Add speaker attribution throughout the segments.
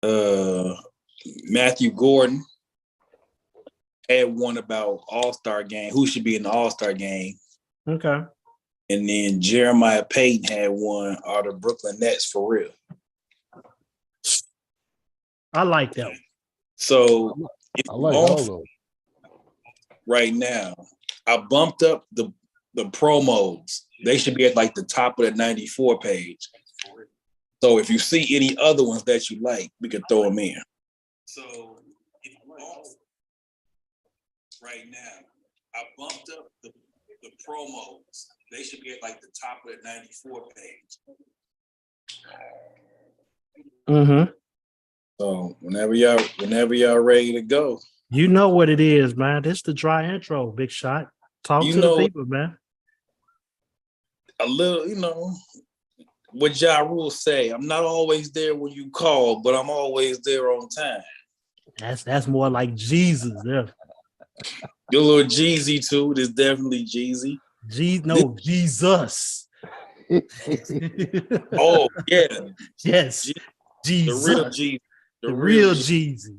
Speaker 1: Uh, Matthew Gordon had one about All-Star game, who should be in the All-Star game.
Speaker 2: Okay.
Speaker 1: And then Jeremiah Payton had one, are the Brooklyn Nets for real?
Speaker 2: I like that one.
Speaker 1: So
Speaker 3: I like all of them.
Speaker 1: Right now, I bumped up the promos. They should be at like the top of the 94 page. So if you see any other ones that you like, we can throw them in. So right now, I bumped up the promos. They should be at like the top of the 94 page.
Speaker 2: Mm-hmm.
Speaker 1: So whenever y'all ready to go.
Speaker 2: You know what it is, man. This the dry intro, Big Shot. Talk to the people, man.
Speaker 1: A little, what Ja Rule say. I'm not always there when you call, but I'm always there on time.
Speaker 2: That's more like Jesus there.
Speaker 1: Your little Jeezy too. There's definitely Jeezy.
Speaker 2: Jesus.
Speaker 1: Oh yeah.
Speaker 2: Yes. Jesus.
Speaker 1: The real Jeezy.
Speaker 2: The real Jeezy.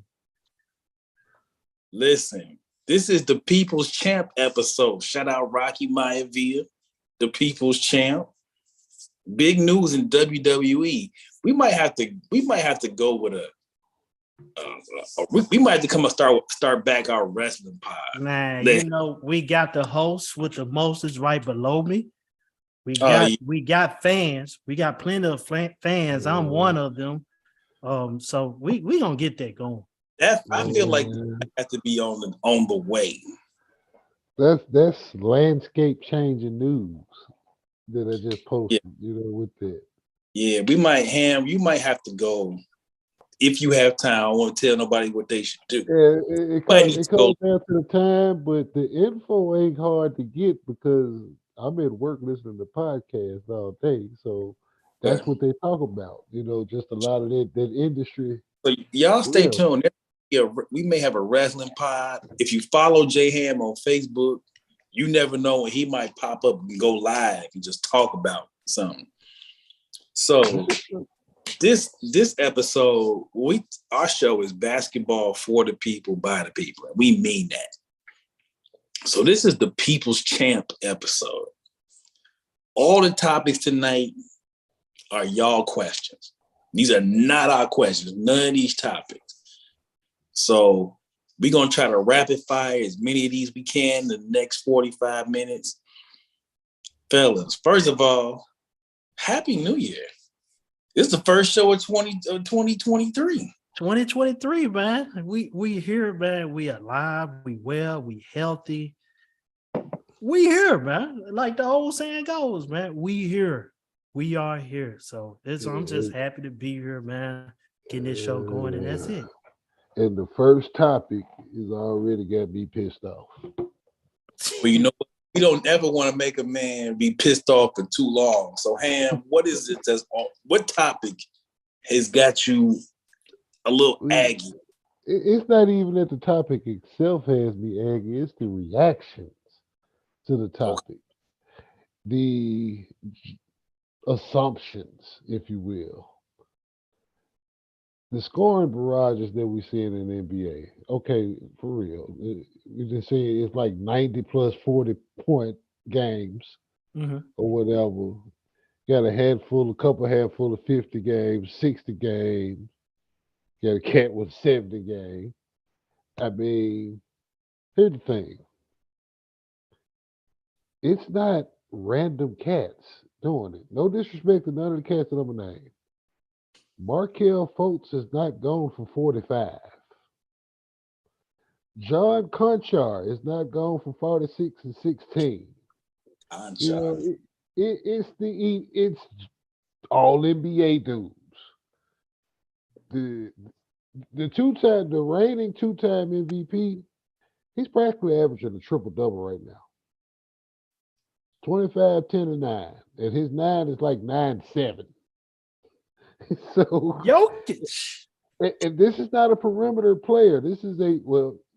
Speaker 1: Listen, this is the People's Champ episode. Shout out Rocky Maivia, the People's Champ. Big news in WWE. We might have to go with we might have to come and start back our wrestling pod.
Speaker 2: Man, we got the host with the most right below me. We got fans. We got plenty of fans. I'm one of them. So we gonna get that going.
Speaker 1: I feel like that has to be on the way.
Speaker 3: That's landscape changing news that I just posted. With that.
Speaker 1: Yeah, you might have to go if you have time. I don't want to tell nobody what they should do.
Speaker 3: Yeah, it comes down to the time, but the info ain't hard to get because I'm at work listening to podcasts all day. So that's what they talk about. Just a lot of that industry.
Speaker 1: So y'all stay tuned. We may have a wrestling pod. If you follow J Ham on Facebook, you never know when he might pop up and go live and just talk about something. So this episode, our show is basketball for the people, by the people. And we mean that. So this is the People's Champ episode. All the topics tonight are y'all questions. These are not our questions, none of these topics. So we're going to try to rapid fire as many of these we can in the next 45 minutes. Fellas, first of all, Happy New Year. This is the first show of 2023.
Speaker 2: 2023, man. We here, man. We alive, we well, we healthy. We here, man. Like the old saying goes, man. We here. We are here. So I'm just happy to be here, man. Getting this show going, and that's it.
Speaker 3: And the first topic is already got me pissed off.
Speaker 1: Well, you know what? We don't ever want to make a man be pissed off for too long. So, Ham, what is it? What topic has got you a little aggy?
Speaker 3: It's not even that the topic itself has me aggy. It's the reactions to the topic. The assumptions, if you will. The scoring barrages that we see in the NBA. Okay, for real. We just say it's like 90 plus 40 point games or whatever. Got a couple handful of 50 games, 60 games. Got a cat with 70 games. I mean, here's the thing. It's not random cats doing it. No disrespect to none of the cats that I'm going to name. Markelle Fultz has not gone for 45. John Conchar is not gone for 46 and 16. It's all NBA dudes. The reigning two-time MVP, he's practically averaging a triple-double right now. 25, 10, and 9. And his 9 is like 9-7. So
Speaker 2: Jokic.
Speaker 3: And this is not a perimeter player. This is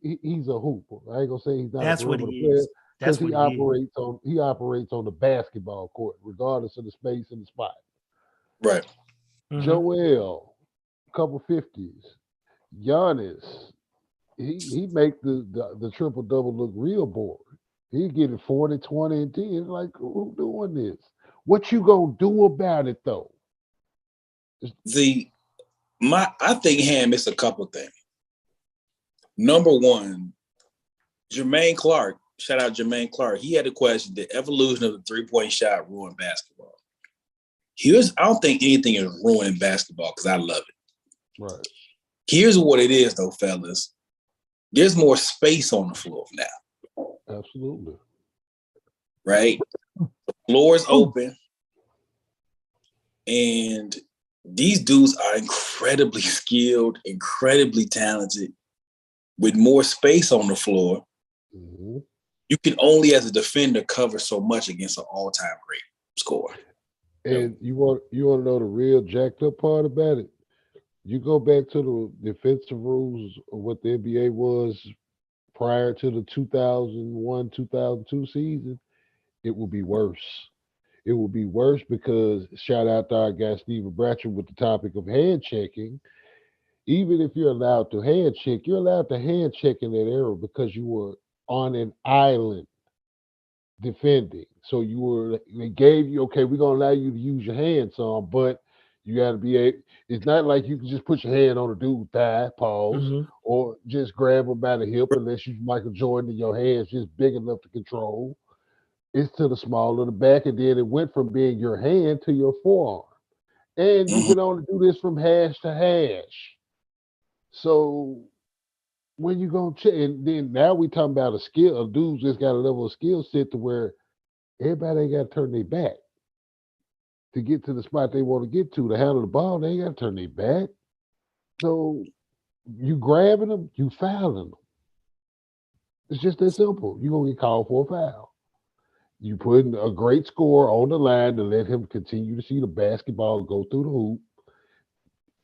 Speaker 3: he's a hooper. I ain't gonna say he's not a perimeter player because he operates on the basketball court, regardless of the space and the spot.
Speaker 1: Right.
Speaker 3: Joel, couple 50s. Giannis, he make the triple double look real boring. He getting 40, 20, and 10. It's like, who doing this? What you gonna do about it though?
Speaker 1: I think Ham missed a couple things. Number one, Jermaine Clark, shout out Jermaine Clark. He had a question: the evolution of the 3-point shot ruined basketball. I don't think anything is ruining basketball because I love it.
Speaker 3: Right.
Speaker 1: Here's what it is, though, fellas. There's more space on the floor now.
Speaker 3: Absolutely.
Speaker 1: Right? The floor is open. And these dudes are incredibly skilled, incredibly talented. With more space on the floor, you can only, as a defender, cover so much against an all-time great scorer.
Speaker 3: And you want to know the real jacked up part about it? You go back to the defensive rules of what the NBA was prior to the 2001, 2002 season, it will be worse. It will be worse because, shout out to our guy Steven Bratcher with the topic of hand checking. Even if you're allowed to hand check, you're allowed to hand check in that era because you were on an island defending. So they gave you, okay, we're going to allow you to use your hands some, but you got to be it's not like you can just put your hand on a dude's thigh, pause, or just grab him by the hip unless you Michael Jordan and your hands just big enough to control. It's to the small of the back, and then it went from being your hand to your forearm. And you can only do this from hash to hash. So when you gonna check, and then now we talking about a dudes just got a level of skill set to where everybody ain't got to turn their back to get to the spot they want to get to handle the ball. They ain't got to turn their back. So you grabbing them, you fouling them. It's just that simple. You're gonna get called for a foul. You put a great score on the line to let him continue to see the basketball go through the hoop.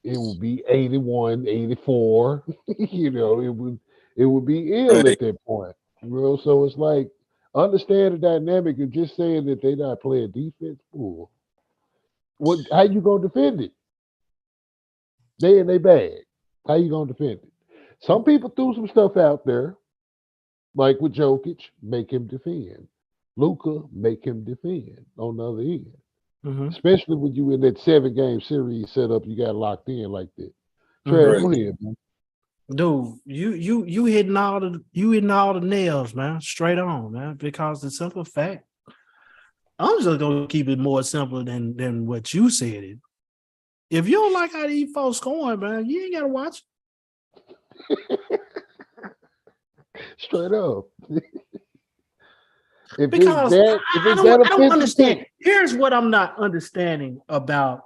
Speaker 3: It would be 81, 84. It would be ill at that point. So it's like, understand the dynamic of just saying that they're not playing defense. Ooh. How you gonna defend it? They in their bag. How you gonna defend it? Some people threw some stuff out there, like with Jokic, make him defend. Luka, make him defend on the other end. Especially when you in that 7-game series setup, you got locked in like that. Trey, go ahead, man.
Speaker 2: Dude, you hitting all the nails, man. Straight on, man. Because the simple fact, I'm just gonna keep it more simple than what you said it. If you don't like how these folks going, man, you ain't gotta watch.
Speaker 3: Straight up.
Speaker 2: Because I don't understand. Here's what I'm not understanding about.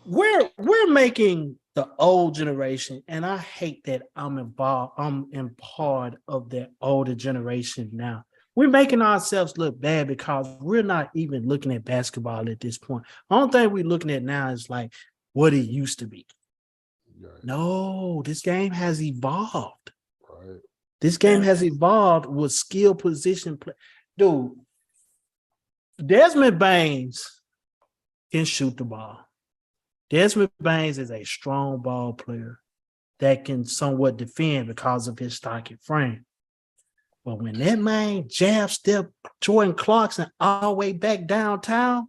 Speaker 2: We're making the old generation, and I hate that I'm involved. I'm in part of that older generation now. We're making ourselves look bad because we're not even looking at basketball at this point. The only thing we're looking at now is like what it used to be. Right. No, this game has evolved. Right. This game has evolved with skill position play. Dude, Desmond Baines can shoot the ball. Desmond Baines is a strong ball player that can somewhat defend because of his stocky frame. But when that man jab step Jordan Clarkson all the way back downtown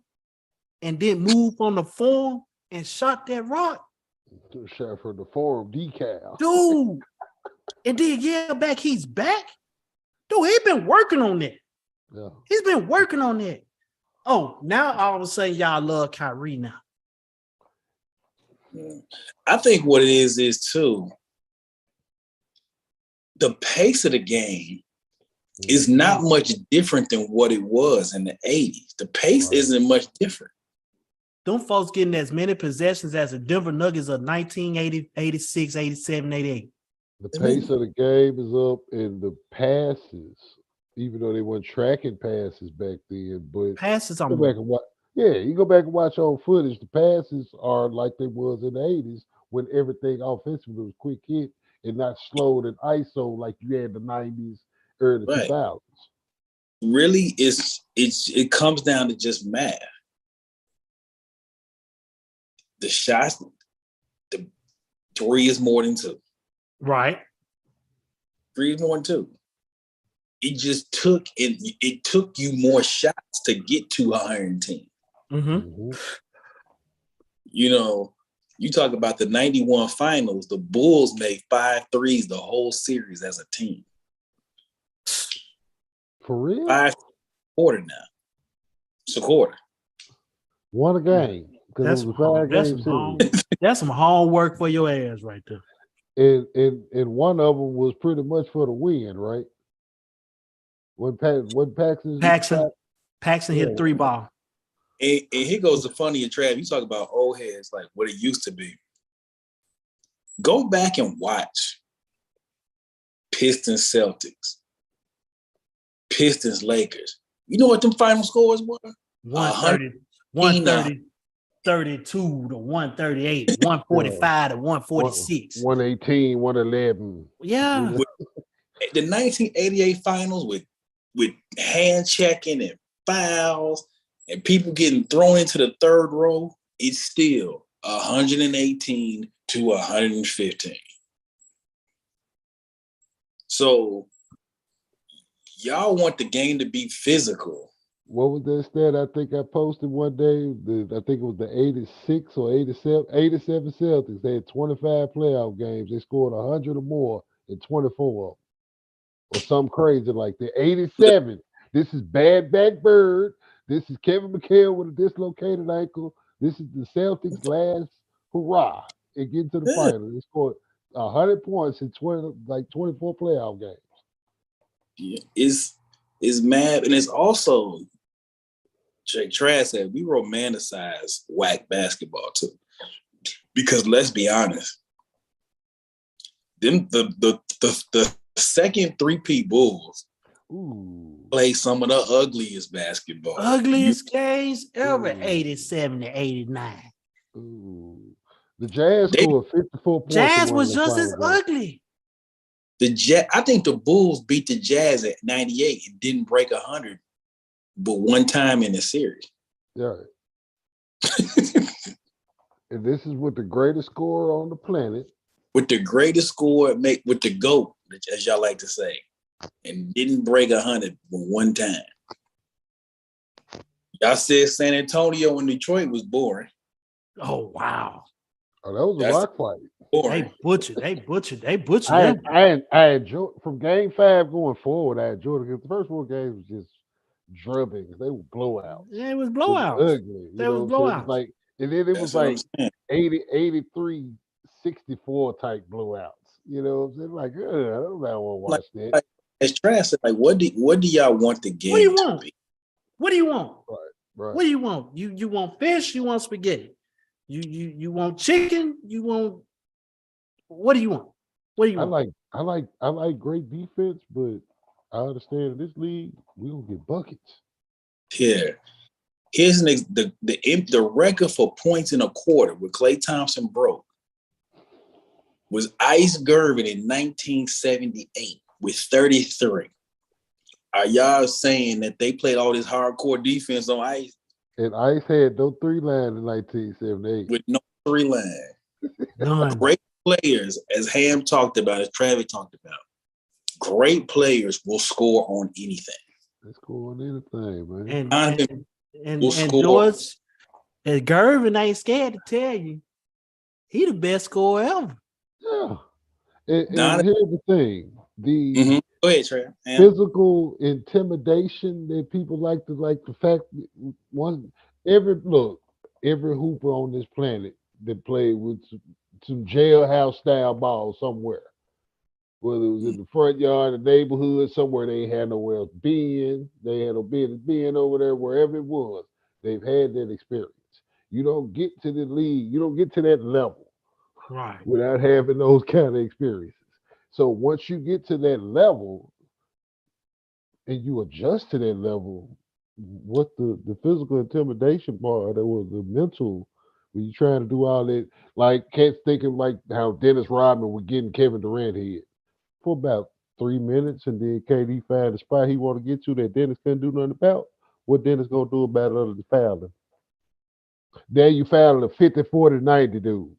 Speaker 2: and then move on the form and shot that rock.
Speaker 3: Shot for the forum decal.
Speaker 2: Dude. And then yell back, he's back. Dude, he's been working on that. Yeah. He's been working on that. Oh, now all of a sudden y'all love Kyrie now.
Speaker 1: I think what it is too, the pace of the game is not much different than what it was in the 80s. The pace isn't much different.
Speaker 2: Them folks getting as many possessions as the Denver Nuggets of 1980, 86, 87, 88.
Speaker 3: The pace of the game is up, and the passes, even though they weren't tracking passes back then, but
Speaker 2: passes on
Speaker 3: back and watch. Yeah, you go back and watch old footage. The passes are like they was in the 80s when everything offensively was quick hit and not slowed and ISO like you had the 90s, early 2000s.
Speaker 1: Really, it comes down to just math. The shots, 3 is more than 2.
Speaker 2: Right.
Speaker 1: 3 is more than 2. It took you more shots to get to 110.
Speaker 2: Mm-hmm.
Speaker 1: You know, you talk about the 91 finals, the Bulls made 5 threes the whole series as a team.
Speaker 3: For real?
Speaker 1: 5 quarter now. It's a quarter.
Speaker 3: Won a game.
Speaker 2: That's some homework for your ass right there.
Speaker 3: And one of them was pretty much for the win, right? When
Speaker 2: Paxson hit 3 ball.
Speaker 1: And here goes the funny and Trav. You talk about old heads, like what it used to be. Go back and watch Pistons Celtics, Pistons Lakers. You know what them final scores were?
Speaker 2: 130, 32 to 138, 145 to 146.
Speaker 3: 118, 111.
Speaker 2: Yeah.
Speaker 1: The 1988 finals with hand checking and fouls and people getting thrown into the third row, it's still 118 to 115. So y'all want the game to be physical.
Speaker 3: What was that stat I think I posted one day? I think it was the 86 or 87 Celtics. They had 25 playoff games. They scored 100 or more in 24 of them. Or something crazy like that. 87. This is Bad Back Bird. This is Kevin McHale with a dislocated ankle. This is the Celtics' last hurrah and getting to the final. They scored 100 points in 24 playoff games.
Speaker 1: Yeah, it's mad, and it's also Jake Trash said we romanticize whack basketball too. Because let's be honest, the second 3P Bulls play some of the ugliest basketball.
Speaker 2: Ugliest games ever, 87 to 89.
Speaker 3: The Jazz scored 54 points.
Speaker 2: Jazz was just as ugly.
Speaker 1: I think the Bulls beat the Jazz at 98 and didn't break 100, but one time in the series.
Speaker 3: Yeah. And this is with the greatest scorer on the planet.
Speaker 1: With the greatest score, with the GOAT, as y'all like to say, and didn't break 100 but one time. Y'all said San Antonio and Detroit was boring.
Speaker 2: Oh, wow.
Speaker 3: Oh, that was a rock fight.
Speaker 2: They butchered.
Speaker 3: I enjoyed from game 5 going forward. I enjoyed it because the first 4 games was just drubbing. They were blowouts.
Speaker 2: Yeah, it was blowouts.
Speaker 3: Ugly. They was blowouts. And then it was like 83, 64 type blowouts. You know what I'm saying? Like, I don't want to watch that.
Speaker 1: Like, as Trash said, like, what do y'all want the game to be?
Speaker 2: What do you want?
Speaker 3: Right.
Speaker 2: What do you want? You want fish? You want spaghetti? You want chicken? You want? What do you want? What do you want?
Speaker 3: I like great defense, but I understand in this league we don't get buckets.
Speaker 1: Here, here's the record for points in a quarter with Klay Thompson broke was Ice Gervin in 1978 with 33. Are y'all saying that they played all this hardcore defense on Ice?
Speaker 3: And Ice had no 3 line in 1978.
Speaker 1: With no 3 line.
Speaker 2: None.
Speaker 1: Great players, as Ham talked about, as Travis talked about, great players will score on anything.
Speaker 3: They score on anything, man.
Speaker 2: And George, and Gervin ain't scared to tell you, he the best scorer ever.
Speaker 3: Yeah. And here's the thing. The
Speaker 1: Go ahead, Trey.
Speaker 3: Physical intimidation that people like the fact every hooper on this planet that played with some jailhouse style ball somewhere, whether it was in the front yard, the neighborhood, somewhere they ain't had nowhere else being, they had no business being over there, wherever it was, they've had that experience. You don't get to the league, you don't get to that level without having those kind of experiences. So once you get to that level and you adjust to that level, what the physical intimidation part, that was the mental, when you're trying to do all that, like cats thinking like how Dennis Rodman was getting Kevin Durant hit for about 3 minutes, and then KD found the spot he wanted to get to that Dennis couldn't do nothing about. What Dennis gonna do about it other than fouling? There you fouling a 50, 40, 90 dude.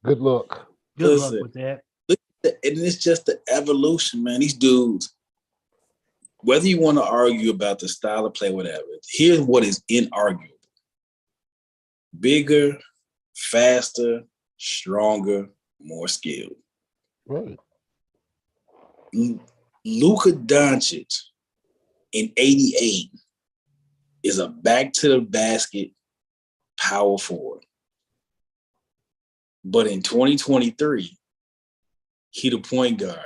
Speaker 3: Good luck.
Speaker 2: Good luck with that.
Speaker 1: And it's just the evolution, man. These dudes, whether you want to argue about the style of play, whatever, here's what is inarguable. Bigger, faster, stronger, more skilled.
Speaker 3: Right.
Speaker 1: Luka Doncic in 88 is a back to the basket power forward. But in 2023, he the point guard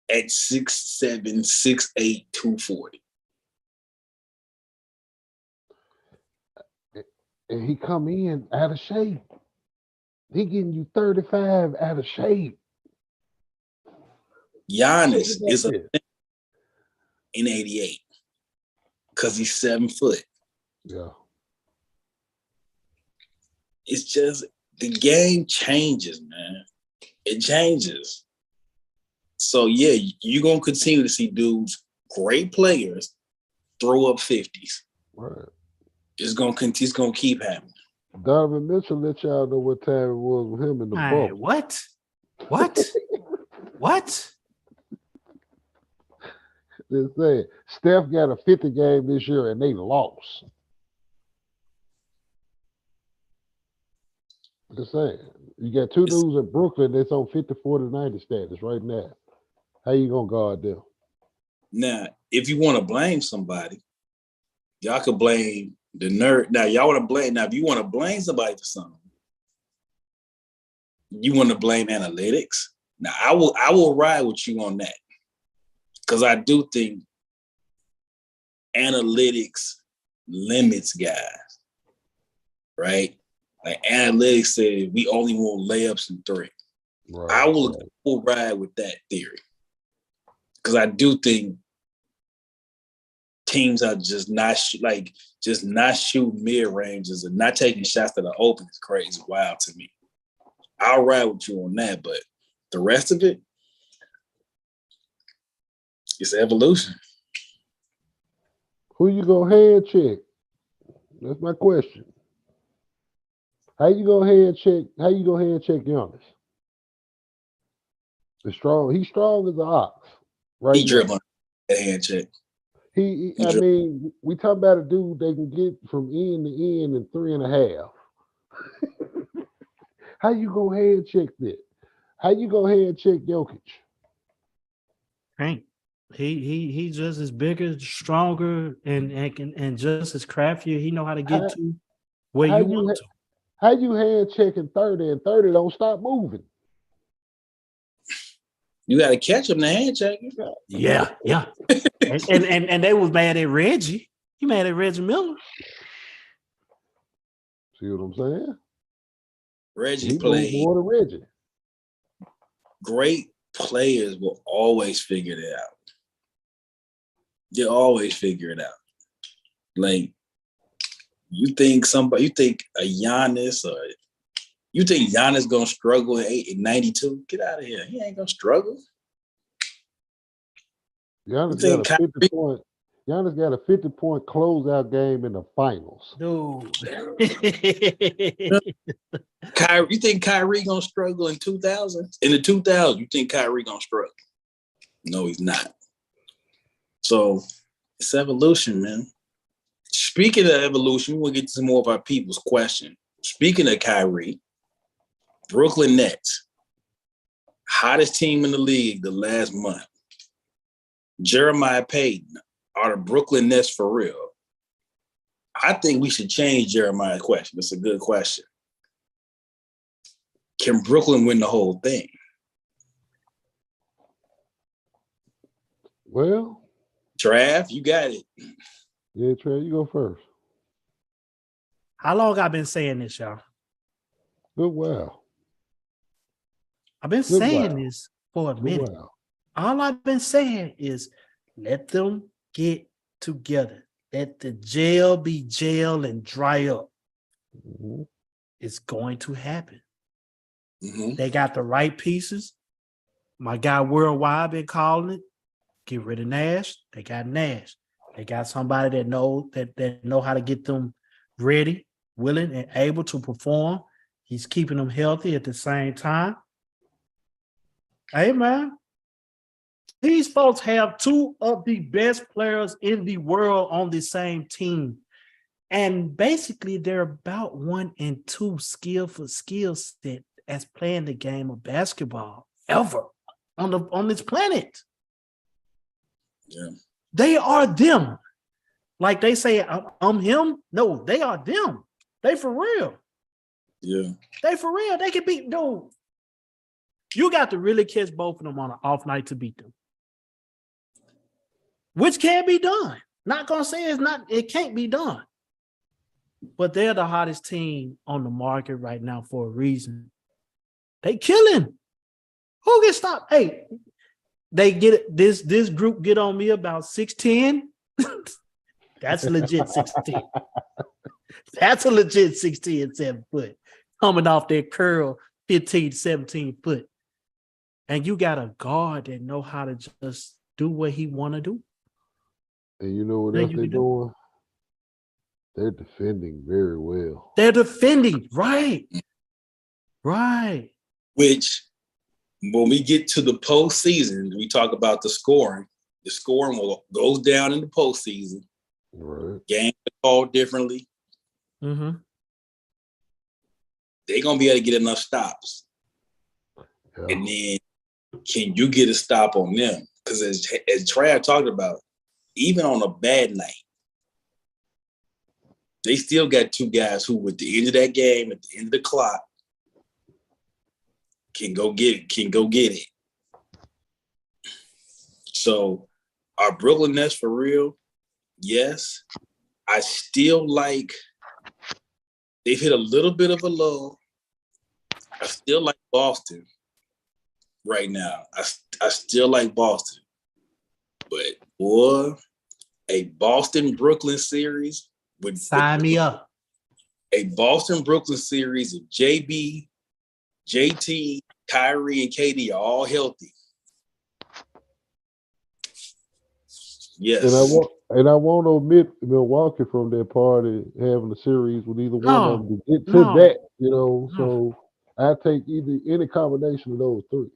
Speaker 1: at 6'7", 6'8", 240.
Speaker 3: And he come in out of shape. He getting you 35 out of shape.
Speaker 1: Giannis is in 88 because he's 7 foot.
Speaker 3: Yeah.
Speaker 1: It's just the game changes, man. It changes. So yeah, you're gonna continue to see dudes, great players, throw up 50s.
Speaker 3: Right.
Speaker 1: It's gonna keep happening.
Speaker 3: Donovan Mitchell let y'all know what time it was with him in the bubble.
Speaker 2: What? What?
Speaker 3: Just saying, Steph got a 50 game this year and they lost. Just saying, you got two dudes in Brooklyn that's on 50, 40, 90 status right now. How you gonna guard them?
Speaker 1: Now, if you want to blame somebody, y'all could blame the nerd. Now, y'all want to blame. Now, if you want to blame somebody for something, you want to blame analytics. Now, I will ride with you on that because I do think analytics limits guys, right? Like analytics said, we only want layups and three. Right, I will ride with that theory because I do think teams are just not shooting mid ranges and not taking shots that are open is crazy, wild to me. I'll ride with you on that, but the rest of it, it's evolution.
Speaker 3: Who you gonna head check? That's my question. How you gonna head check Giannis? He's strong as an ox. Right.
Speaker 1: He dribbling that hand check.
Speaker 3: I mean, we talk about a dude they can get from end to end in 3.5. How you gonna head check that? How you gonna head check Jokic?
Speaker 2: Right. He's just as bigger, stronger, and just as craftier. He know how to get to where you want to.
Speaker 3: How you hand checking 30 and 30 don't stop moving?
Speaker 1: You got to catch him the hand checking.
Speaker 2: Yeah. and they was mad at Reggie. He mad at Reggie Miller.
Speaker 3: See what I'm saying?
Speaker 1: Reggie played
Speaker 3: more than Reggie.
Speaker 1: Great players will always figure it out. They'll always figure it out. Like, you think a Giannis or you think Giannis gonna struggle in 92? Get out of here. He ain't gonna struggle.
Speaker 3: Giannis got a 50-point closeout game in the finals.
Speaker 2: Dude.
Speaker 1: You think Kyrie gonna struggle in 2000? In the 2000s, you think Kyrie gonna struggle? No, he's not. So it's evolution, man. Speaking of evolution, we'll get to some more of our people's question. Speaking of Kyrie, Brooklyn Nets, hottest team in the league the last month. Jeremiah Payton, are the Brooklyn Nets for real? I think we should change Jeremiah's question. It's a good question. Can Brooklyn win the whole thing?
Speaker 3: Well,
Speaker 1: Trav, you got it.
Speaker 3: Yeah, Trav, you go first.
Speaker 2: How long I've been saying this, y'all?
Speaker 3: Good while.
Speaker 2: I've been saying this for a minute. All I've been saying is let them get together. Let the gel be gel and dry up. Mm-hmm. It's going to happen. Mm-hmm. They got the right pieces. My guy Worldwide been calling it. Get rid of Nash. They got Nash. They got somebody that know how to get them ready, willing, and able to perform. He's keeping them healthy at the same time. Hey, man. These folks have two of the best players in the world on the same team. And basically, they're about 1 and 2 skill set as playing the game of basketball ever on this planet.
Speaker 1: Yeah.
Speaker 2: They are them. Like they say, I'm him. No, they are them. They for real.
Speaker 1: Yeah.
Speaker 2: They for real. They can beat, dude. You got to really catch both of them on an off night to beat them. Which can be done. Not gonna say it can't be done. But they're the hottest team on the market right now for a reason. They killing. Who can stop? Hey, they get this group get on me about 6'10". That's a legit 16. That's a legit 16 7 foot. Coming off their curl 15, 17 foot. And you got a guard that know how to just do what he want to do.
Speaker 3: And you know what else they're doing? They're defending very well.
Speaker 2: They're defending, right. Right.
Speaker 1: Which, when we get to the postseason, we talk about the scoring. The scoring goes down in the postseason.
Speaker 3: Right.
Speaker 1: Games are called differently.
Speaker 2: Mm-hmm.
Speaker 1: They're going to be able to get enough stops. Yeah. And then, can you get a stop on them? Because as Trav talked about, even on a bad night, they still got two guys who, at the end of that game, at the end of the clock, can go get it. So, are Brooklyn Nets for real? Yes. I still like, they've hit a little bit of a low. I still like Boston right now. I still like Boston. But, boy, a Boston-Brooklyn series would
Speaker 2: sign me up.
Speaker 1: A Boston-Brooklyn series of JB, JT, Kyrie, and KD are all healthy. Yes.
Speaker 3: And I won't omit Milwaukee from their party having a series with either one of them to get to that, So I take any combination of those three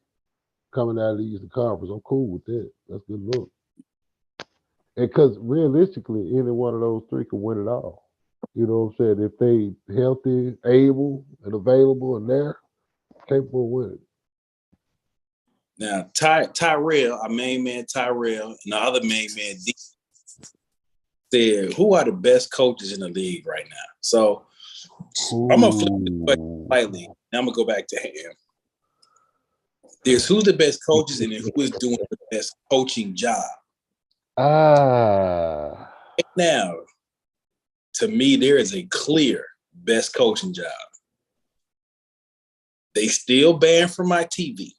Speaker 3: coming out of the Eastern Conference. I'm cool with that. That's good look. And because realistically, any one of those three can win it all. You know what I'm saying? If they healthy, able, and available, and there, capable of winning.
Speaker 1: Now, Tyrell, our main man Tyrell, and the other main man D said, who are the best coaches in the league right now? So I'm gonna flip the question slightly. Now I'm gonna go back to him. There's who's the best coaches and who is doing the best coaching job. Right now, to me, there is a clear best coaching job. They still banned from my TV.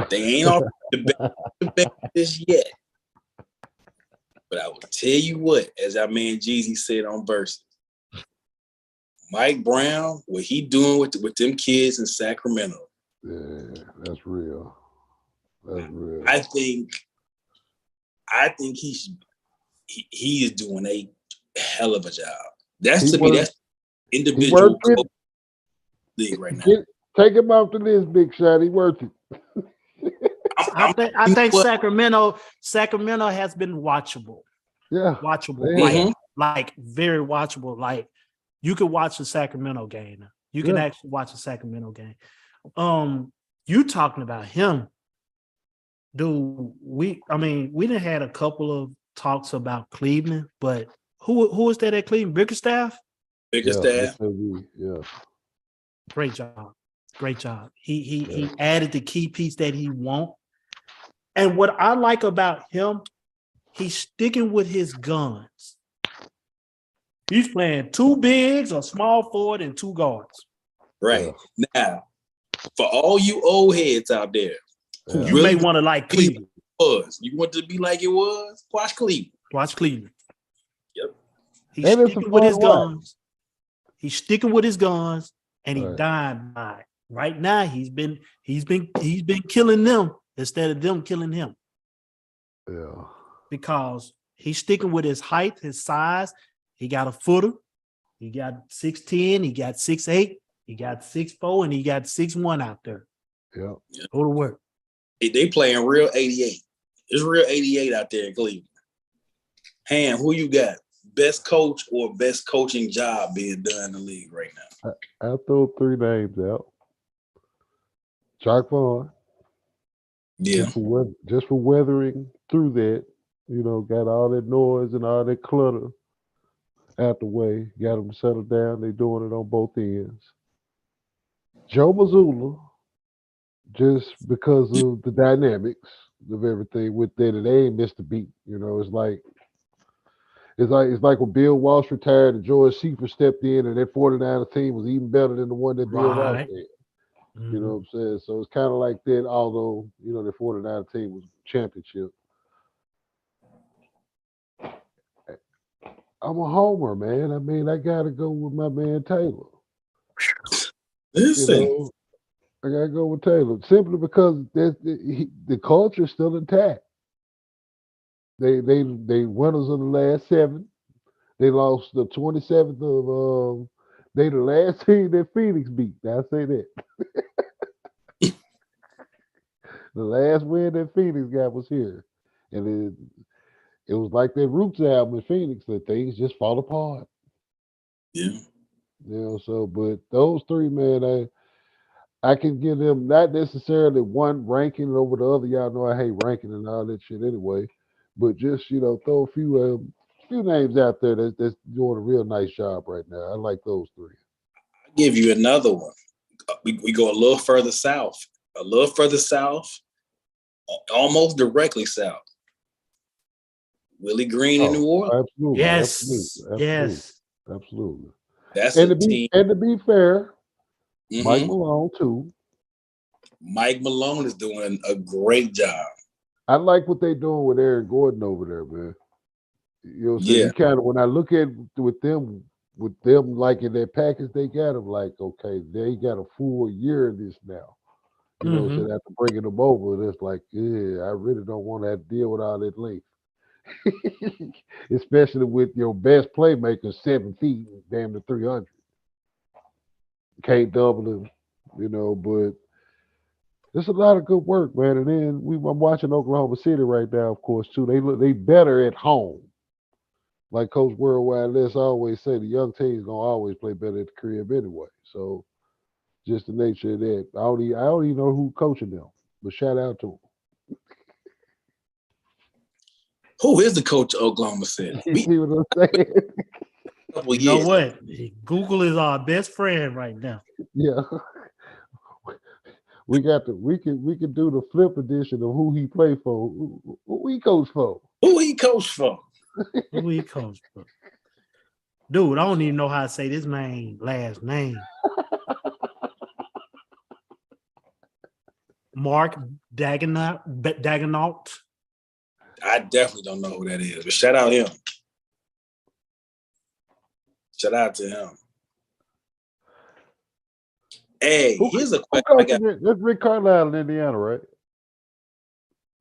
Speaker 1: They ain't off the best yet. But I will tell you what, as our man Jeezy said on Versus, Mike Brown, what he doing with them kids in Sacramento.
Speaker 3: Yeah, that's real. That's real.
Speaker 1: I think he is doing a hell of a job. That's individual coach league right now.
Speaker 3: Take him off the list, Big Shot. He worth it.
Speaker 2: I think Sacramento has been watchable.
Speaker 3: Yeah.
Speaker 2: Watchable. Like very watchable. Like you could watch the Sacramento game. You can actually watch the Sacramento game. You talking about him. Dude, we done had a couple of talks about Cleveland, but who is that at Cleveland? Bickerstaff?
Speaker 1: Bickerstaff.
Speaker 3: Yeah.
Speaker 2: Great job. He added the key piece that he want. And what I like about him, he's sticking with his guns. He's playing two bigs, a small forward, and two guards.
Speaker 1: Right. Now, for all you old heads out there,
Speaker 2: who you really may want to like Cleveland.
Speaker 1: You want to be like it was? Watch Cleveland. Yep.
Speaker 2: He's sticking with his guns. He's sticking with his guns, and he's dying by it. Right now, he's been killing them instead of them killing him.
Speaker 3: Yeah.
Speaker 2: Because he's sticking with his height, his size. He got a footer. He got 6'10", he got 6'8", he got 6'4", and he got 6'1" out there.
Speaker 3: Yeah.
Speaker 2: Go to work.
Speaker 1: They playing real 88. It's real 88 out there in Cleveland. Ham, who you got? Best coach or best coaching job being done in the league right now?
Speaker 3: I'll throw 3 names out. Jacque Vaughn.
Speaker 1: Yeah.
Speaker 3: Just for weathering through that, got all that noise and all that clutter out the way, got them settled down. They doing it on both ends. Joe Mazzulla, just because of the dynamics of everything with that, and they ain't missed a beat. It's like when Bill Walsh retired and George Seifert stepped in, and that 49er team was even better than the one that Bill Walsh had.
Speaker 2: Mm-hmm.
Speaker 3: You know what I'm saying? So it's kind of like that, although, the 49er team was championship. I'm a homer, man. I mean, I got to go with my man Taylor.
Speaker 1: Listen.
Speaker 3: I got to go with Taylor simply because the culture is still intact. They winners of the last 7. They lost the 27th of they the last team that Phoenix beat. Now I say that. The last win that Phoenix got was here. And it was like that Roots album in Phoenix that things just fall apart.
Speaker 1: Yeah.
Speaker 3: But those 3, man, I can give them not necessarily one ranking over the other. Y'all know I hate ranking and all that shit anyway. But just, throw a few names out there that's doing a real nice job right now. I like those 3.
Speaker 1: I'll give you another one. We go a little further south. Almost directly south. Willie Green in New Orleans.
Speaker 3: Absolutely.
Speaker 2: Yes.
Speaker 3: Absolutely.
Speaker 1: That's a team.
Speaker 3: And to be fair, Mike Malone too.
Speaker 1: Mike Malone is doing a great job.
Speaker 3: I like what they're doing with Aaron Gordon over there, man. You kind of, when I look at with them like in their package, they got them like, okay, they got a full year of this now. So after bringing them over, it's like, yeah, I really don't want to have to deal with all that length. Especially with your best playmaker 7 feet, damn to 300. Can't double him, but there's a lot of good work, man. And then I'm watching Oklahoma City right now, of course, too. They better at home. Like Coach Worldwide Let's always say, the young team's gonna always play better at the crib anyway. So just the nature of that. I don't even know who's coaching them, but shout out to them.
Speaker 1: Who is the coach of Oklahoma City?
Speaker 3: You see what I'm saying?
Speaker 2: You know what? Google is our best friend right now.
Speaker 3: Yeah. We can do the flip edition of who he played for, who he coached for.
Speaker 1: Who he coached for?
Speaker 2: Dude, I don't even know how to say this man's last name. Mark Daigneault.
Speaker 1: I definitely don't know who that is, but shout out him. Shout out to him. Hey, here's a question.
Speaker 3: That's Rick Carlisle in Indiana, right?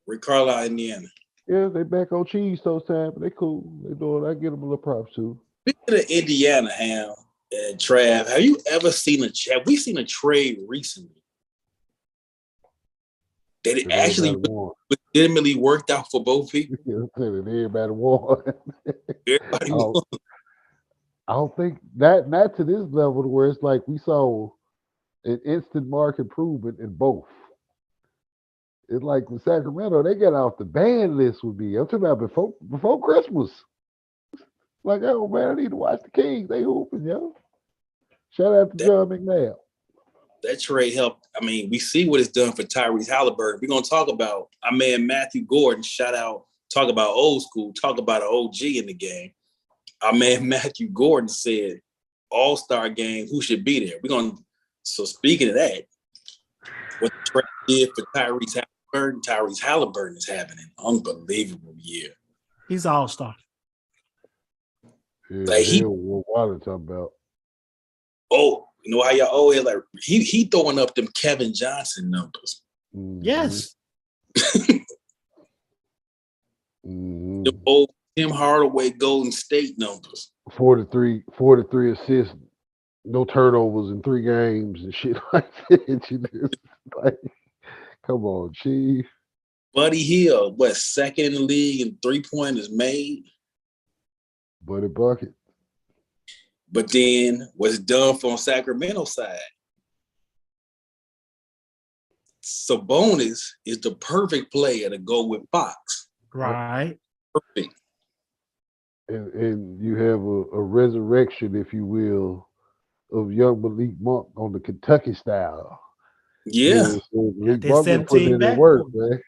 Speaker 1: Rick Carlisle, Indiana.
Speaker 3: Yeah, they back on cheese those times, but they cool. They doing. I give them a little props too.
Speaker 1: Speaking of Indiana, Ham and Trav, have you ever seen have we seen a trade recently that it actually legitimately worked out for both people?
Speaker 3: Everybody won.
Speaker 1: Everybody won.
Speaker 3: I don't think not to this level where it's like we saw an instant mark improvement in both. It's like with Sacramento, they got off the ban list with me. I'm talking about before Christmas. Like, oh man, I need to watch the Kings. They hooping, yo. Shout out to John McNabb.
Speaker 1: That trade helped. I mean, we see what it's done for Tyrese Halliburton. We're gonna talk about our man Matthew Gordon. Shout out, talk about old school, talk about an OG in the game. Our man Matthew Gordon said, All-Star game, who should be there? So speaking of that, what the trade did for Tyrese Halliburton is having an unbelievable year.
Speaker 2: He's an all-star.
Speaker 3: Yeah, like what talking about?
Speaker 1: Oh, you know how y'all always like he throwing up them Kevin Johnson numbers.
Speaker 3: Mm-hmm.
Speaker 2: Yes.
Speaker 1: The old Tim Hardaway Golden State numbers.
Speaker 3: 43 assists, no turnovers in 3 games and shit like that. Come on, Chief.
Speaker 1: Buddy Hield, what, second in the league in 3-pointers made?
Speaker 3: Buddy Bucket.
Speaker 1: But then what's done from Sacramento side? Sabonis is the perfect player to go with Fox.
Speaker 2: Right.
Speaker 1: Perfect.
Speaker 3: And you have a resurrection, if you will, of young Malik Monk on the Kentucky style.
Speaker 1: Yeah.
Speaker 3: Malik Monk been putting in the work, man.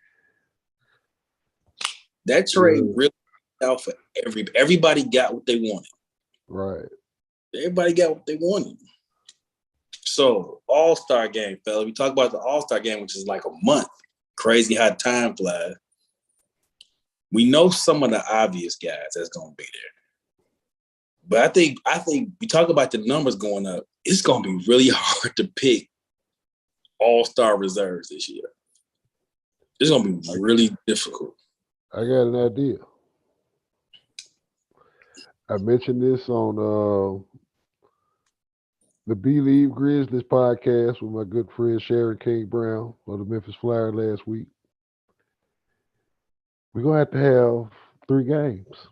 Speaker 1: That trade really out for everybody got what they wanted.
Speaker 3: Right.
Speaker 1: Everybody got what they wanted. So, All-Star game, fella. We talk about the All-Star game, which is like a month. Crazy how time flies. We know some of the obvious guys that's going to be there. But I think we talk about the numbers going up. It's going to be really hard to pick All-Star reserves this year. It's going to be really difficult.
Speaker 3: I got an idea. I mentioned this on the Believe Grizzlies podcast with my good friend Sharon King Brown of the Memphis Flyers last week. We're going to have 3 games.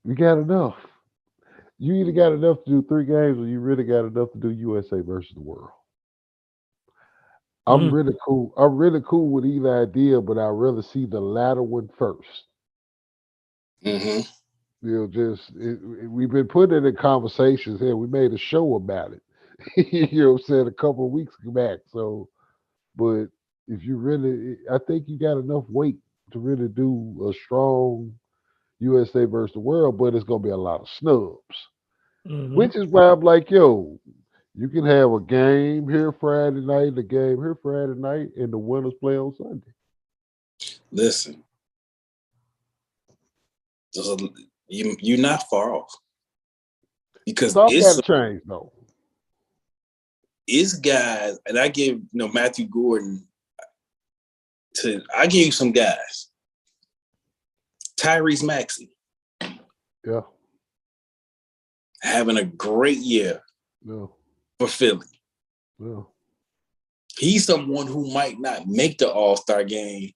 Speaker 3: We got enough. You either got enough to do 3 games or you really got enough to do USA versus the world. I'm really cool. I'm really cool with either idea, but I'd rather see the latter one first.
Speaker 1: Mm-hmm.
Speaker 3: You know, we've been putting it in conversations here. We made a show about it. You know what I'm saying, a couple of weeks back. So, but if you really, I think you got enough weight to really do a strong USA versus the world, but it's going to be a lot of snubs. Mm-hmm. Which is why I'm like, yo, you can have a game here Friday night, a game here Friday night, and the winners play on Sunday.
Speaker 1: Listen, you're not far off. Because
Speaker 3: it's got to change, though.
Speaker 1: It's guys, and I give Matthew Gordon I give you some guys. Tyrese Maxey.
Speaker 3: Yeah.
Speaker 1: Having a great year for Philly.
Speaker 3: Yeah.
Speaker 1: He's someone who might not make the All-Star game,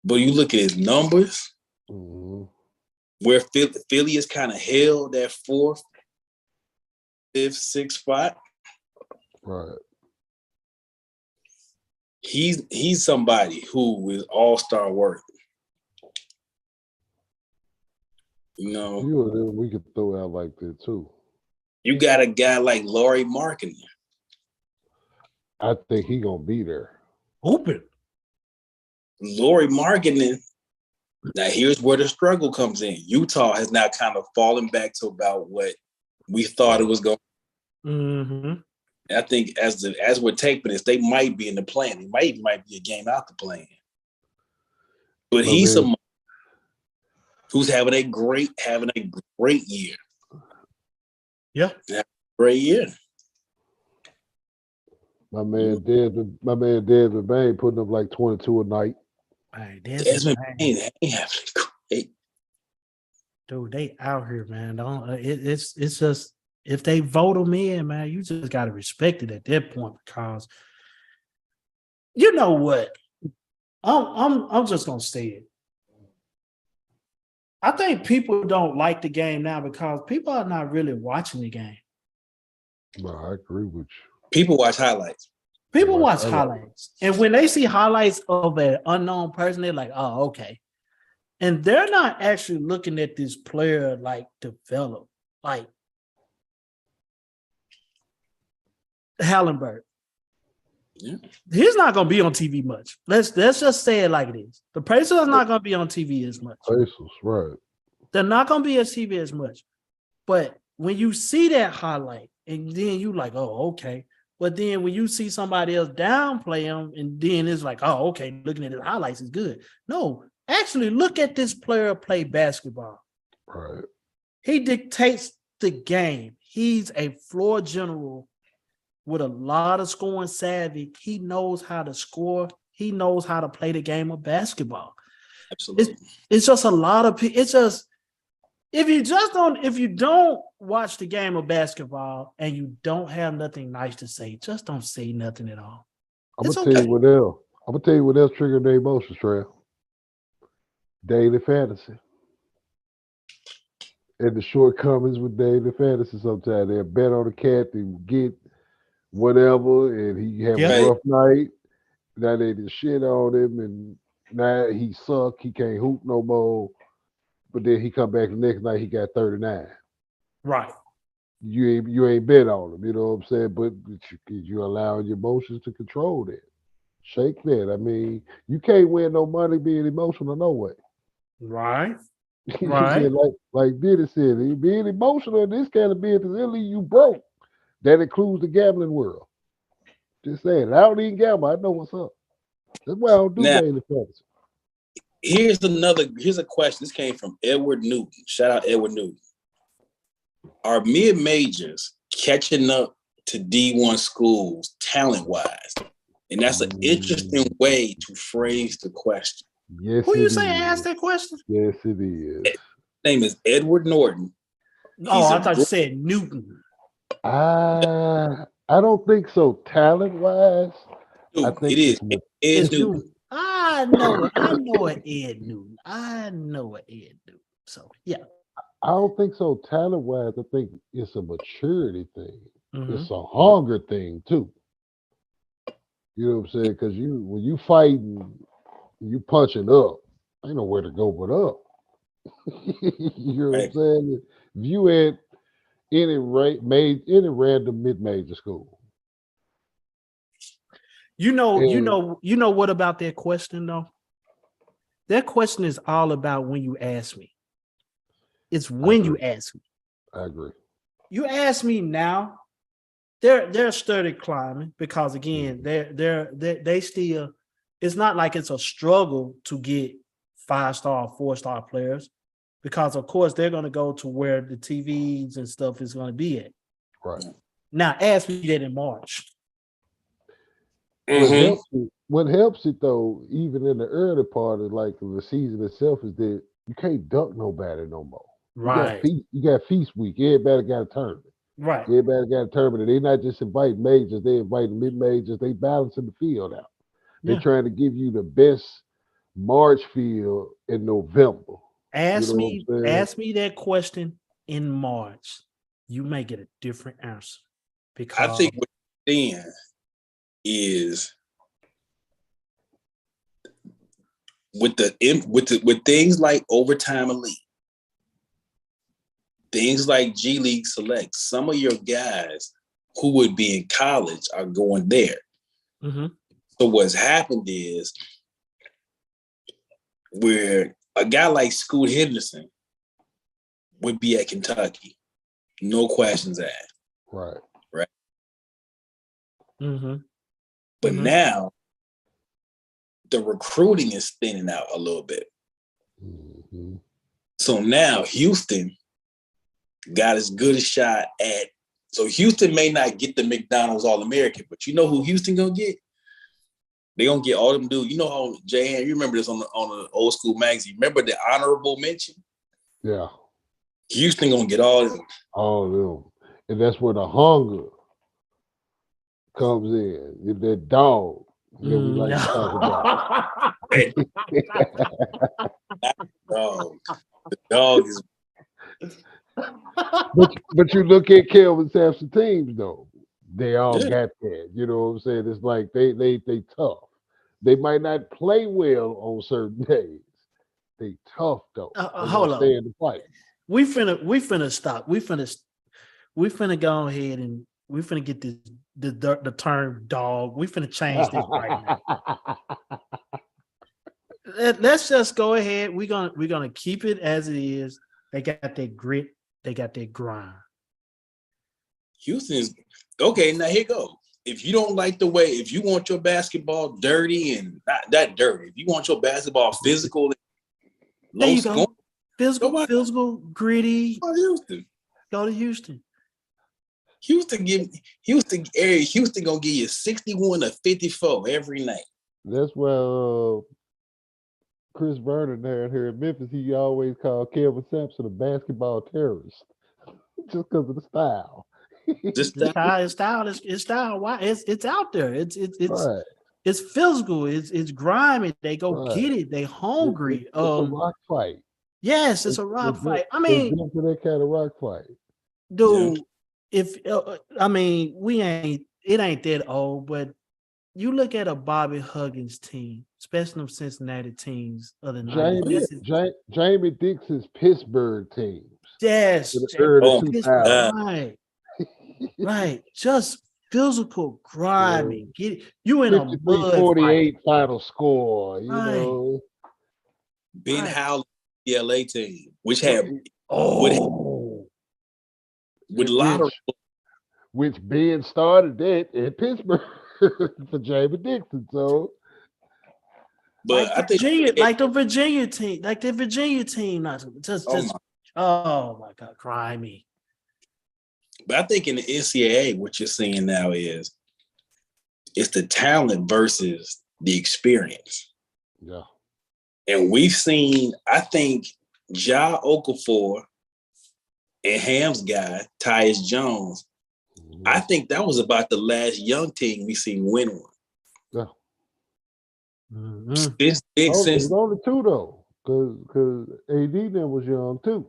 Speaker 1: but you look at his numbers, where Philly is kind of held that 4th, 5th, 6th spot.
Speaker 3: Right.
Speaker 1: He's somebody who is All-Star worthy.
Speaker 3: We could throw out like that too.
Speaker 1: You got a guy like Lauri Markkanen.
Speaker 3: I think he gonna be there.
Speaker 2: Open.
Speaker 1: Lauri Markkanen. Now here's where the struggle comes in. Utah has now kind of fallen back to about what we thought it was going.
Speaker 2: Mm-hmm.
Speaker 1: I think as we're taping this, they might be in the plan. It might be a game out the plan. But he's someone who's having a great year.
Speaker 2: Yeah.
Speaker 1: Great year.
Speaker 3: My man Desmond Bane putting up like 22 a night.
Speaker 2: Hey,
Speaker 1: Desmond Bane having great.
Speaker 2: Dude, they out here, man. It's just if they vote them in, man, you just gotta respect it at that point because you know what? I'm just gonna say it. I think people don't like the game now because people are not really watching the game.
Speaker 3: No, I agree with you.
Speaker 1: People watch highlights.
Speaker 2: People watch highlights. And when they see highlights of an unknown person, they're like, oh, okay. And they're not actually looking at this player like develop. Like Hallenberg.
Speaker 1: Yeah.
Speaker 2: He's not going to be on TV much. Let's just say it like it is. The Pacers are not going to be on TV as much.
Speaker 3: Pacers, right.
Speaker 2: They're not going to be on TV as much. But when you see that highlight, and then you like, oh, okay. But then when you see somebody else downplay him, and then it's like, oh, okay, looking at his highlights is good. No, actually look at this player play basketball.
Speaker 3: Right.
Speaker 2: He dictates the game. He's a floor general with a lot of scoring savvy. He knows how to score. He knows how to play the game of basketball.
Speaker 1: Absolutely.
Speaker 2: It's just a lot of people. It's just if you don't watch the game of basketball and you don't have nothing nice to say, just don't say nothing at all.
Speaker 3: I'm gonna tell you what else. I'm gonna tell you what else triggered their emotions, Trail. Daily fantasy. And the shortcomings with daily fantasy sometimes. They'll bet on the cat to get whatever, and he have a rough night. Now they just shit on him, and now he suck. He can't hoop no more. But then he come back the next night, he got 39.
Speaker 2: Right.
Speaker 3: You ain't bet on him, you know what I'm saying? But you allowing your emotions to control that. Shake that. I mean, you can't win no money being emotional no way.
Speaker 2: Right.
Speaker 3: Right. like Diddy said, being emotional in this kind of business, it'll leave you broke. That includes the gambling world. Just saying, I don't even gamble. I know what's up. That's why I don't do daily fantasy.
Speaker 1: Here's a question. This came from Edward Newton. Shout out Edward Newton. Are mid-majors catching up to D1 schools talent-wise? And that's an interesting way to phrase the question.
Speaker 3: Yes,
Speaker 2: who you say asked that question?
Speaker 3: Yes, it is.
Speaker 1: His name is Edward Norton.
Speaker 2: I thought you said Newton.
Speaker 3: I don't think so. Talent-wise, I think
Speaker 1: it is. Ed Newton.
Speaker 2: I know it. I know it, Ed Newton. I know it, Ed Newton. So yeah.
Speaker 3: I don't think so. Talent-wise, I think it's a maturity thing. Mm-hmm. It's a hunger thing too. You know what I'm saying? Because when you fighting, you punching up. Ain't nowhere to go but up. You know what I'm saying? If you at any random mid-major school.
Speaker 2: You know what about that question though? That question is all about when you ask me. It's when you ask me.
Speaker 3: I agree.
Speaker 2: You ask me now, they're steady climbing because again, they still. It's not like it's a struggle to get 5-star, 4-star players, because of course they're going to go to where the TVs and stuff is going to be at.
Speaker 3: Right.
Speaker 2: Now, ask me that in March.
Speaker 3: Mm-hmm. What helps it though, even in the early part of like the season itself, is that you can't dunk nobody no more.
Speaker 2: Right.
Speaker 3: You got feast week. Everybody got a tournament.
Speaker 2: Right.
Speaker 3: Everybody got a tournament. They're not just inviting majors, they inviting mid-majors. They balancing the field out. They're trying to give you the best March field in November.
Speaker 2: Ask me that question in March. You may get a different answer. Because
Speaker 1: I think what you're saying is with things like Overtime Elite, things like G League Select, some of your guys who would be in college are going there. Mm-hmm. So what's happened is where a guy like Scoot Henderson would be at Kentucky, no questions asked.
Speaker 3: Right.
Speaker 2: Mm-hmm.
Speaker 1: But now the recruiting is thinning out a little bit. Mm-hmm. So now Houston got as good a shot at. So Houston may not get the McDonald's All-American, but you know who Houston gonna get? They gonna get all them dudes. You know how Jay, you remember this on the old school magazine? Remember the honorable mention?
Speaker 3: Yeah.
Speaker 1: Houston gonna get all of them.
Speaker 3: All of them, and that's where the hunger comes in. That dog that we like to talk about.
Speaker 1: The dog is.
Speaker 3: But you look at Kelvin Sampson teams though, they all got that. You know what I'm saying? It's like they tough. They might not play well on certain days. They tough though.
Speaker 2: Hold on.
Speaker 3: Stay in the fight.
Speaker 2: We finna stop. We finna go ahead and we finna get the term dog. We finna change this right now. Let's just go ahead. We're gonna keep it as it is. They got that grit. They got that grind.
Speaker 1: Houston's okay. Now here you go. If you don't like the way, if you want your basketball dirty and not that dirty, if you want your basketball physical,
Speaker 2: there you go. Physical, gritty. Go to Houston.
Speaker 1: Houston gonna give you 61 to 54 every night.
Speaker 3: That's why Chris Vernon down here in Memphis, he always called Kelvin Sampson a basketball terrorist, just because of the style.
Speaker 2: It's style. Why? It's out there. It's
Speaker 3: right.
Speaker 2: It's physical. It's grimy. They go get it. They hungry.
Speaker 3: It's a rock fight.
Speaker 2: Yes, it's a rock fight. I
Speaker 3: It's
Speaker 2: mean,
Speaker 3: into that kind of rock fight,
Speaker 2: dude. If I mean, it ain't that old, but you look at a Bobby Huggins team, especially them Cincinnati teams of the 90s.
Speaker 3: Jamie Dixon's Pittsburgh teams.
Speaker 2: Yes, right. Just physical grimy. Get you in a mud
Speaker 3: 48 final score. You know,
Speaker 1: Ben Howland, the LA team, which had with a lot of
Speaker 3: which Ben started that in Pittsburgh for Jamie Dixon. So,
Speaker 1: but
Speaker 2: I think the Virginia team, not just oh my God, grimy.
Speaker 1: But I think in the NCAA, what you're seeing now is it's the talent versus the experience.
Speaker 3: Yeah.
Speaker 1: And we've seen, I think, Ja Okafor and Ham's guy, Tyus Jones, I think that was about the last young team we seen win one.
Speaker 3: Yeah.
Speaker 1: Since
Speaker 3: it's only two though, because AD then was young too.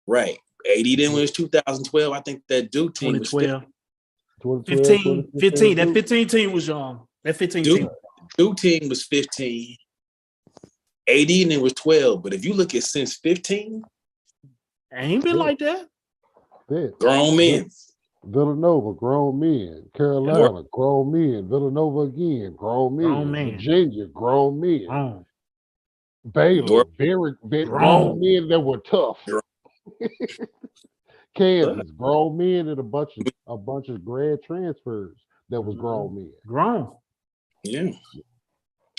Speaker 1: Right. AD then was 2012. I think that Duke team
Speaker 2: 2012.
Speaker 1: was
Speaker 2: 15. That 15 team was young. That 15 team.
Speaker 1: Duke team was 15. AD then was 12. But if you look at since 15,
Speaker 2: ain't been like that.
Speaker 1: Grown men.
Speaker 3: Villanova, grown men. Carolina, grown men. Villanova again, grown men. Virginia, grown men. Baylor, very grown men that were tough. Kansas, grown men, and a bunch of grad transfers that was grown men.
Speaker 2: Grown.
Speaker 1: Yeah.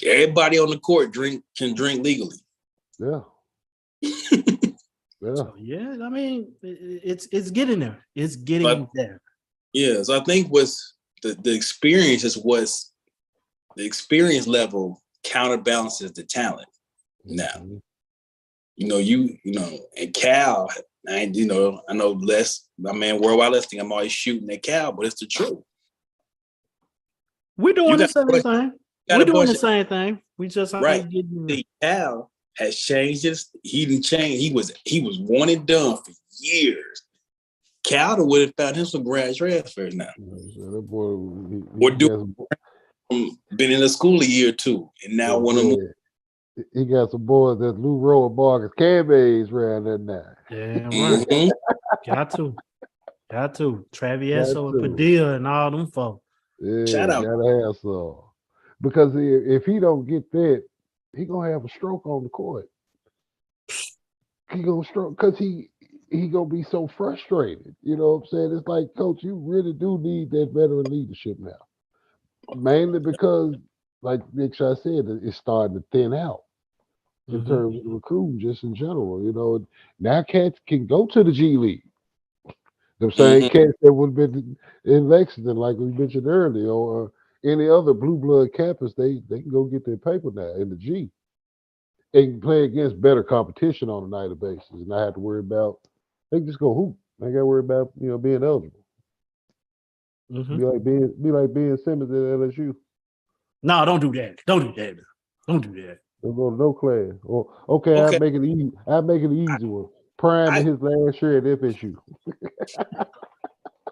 Speaker 1: Everybody on the court can drink legally.
Speaker 3: Yeah. Yeah.
Speaker 2: So, yeah, I mean, it's getting there. It's getting there.
Speaker 1: Yeah, so I think what's the experience is what's the experience level counterbalances the talent. Now, and Cal, I know less. I mean, worldwide listing, I'm always shooting at Cal, but it's the truth.
Speaker 2: We're doing the same thing. We're doing the same thing. We just getting
Speaker 1: Cal has changed his. He didn't change. He was one and done for years. Cal would have found him some grad transfers now.
Speaker 3: That boy,
Speaker 1: been in the school a year or two, and now one of them.
Speaker 3: He got some boys that Lou Rowe and Marcus Camby's around there now.
Speaker 2: Yeah, right. Got to. Travieso and Padilla and all them folks.
Speaker 3: Yeah,
Speaker 1: shout out.
Speaker 3: Gotta have some. Because if he don't get that, he gonna have a stroke on the court. He gonna stroke because he gonna be so frustrated. You know what I'm saying? It's like, Coach, you really do need that veteran leadership now. Mainly because, like Nick Shaw said, it's starting to thin out in terms of recruiting, just in general. Now cats can go to the G League. Them same cats that would have been in Lexington, like we mentioned earlier, or any other blue blood campus, they can go get their paper now in the G. They can play against better competition on a nightly basis and not have to worry about. They can just go hoop. They got to worry about being eligible. Be like Ben Simmons at LSU.
Speaker 2: No, don't do that. Don't do that.
Speaker 3: Don't go to no class. Okay. I'll make it easy. I'll make it an easy one. Prime in his last year at FSU.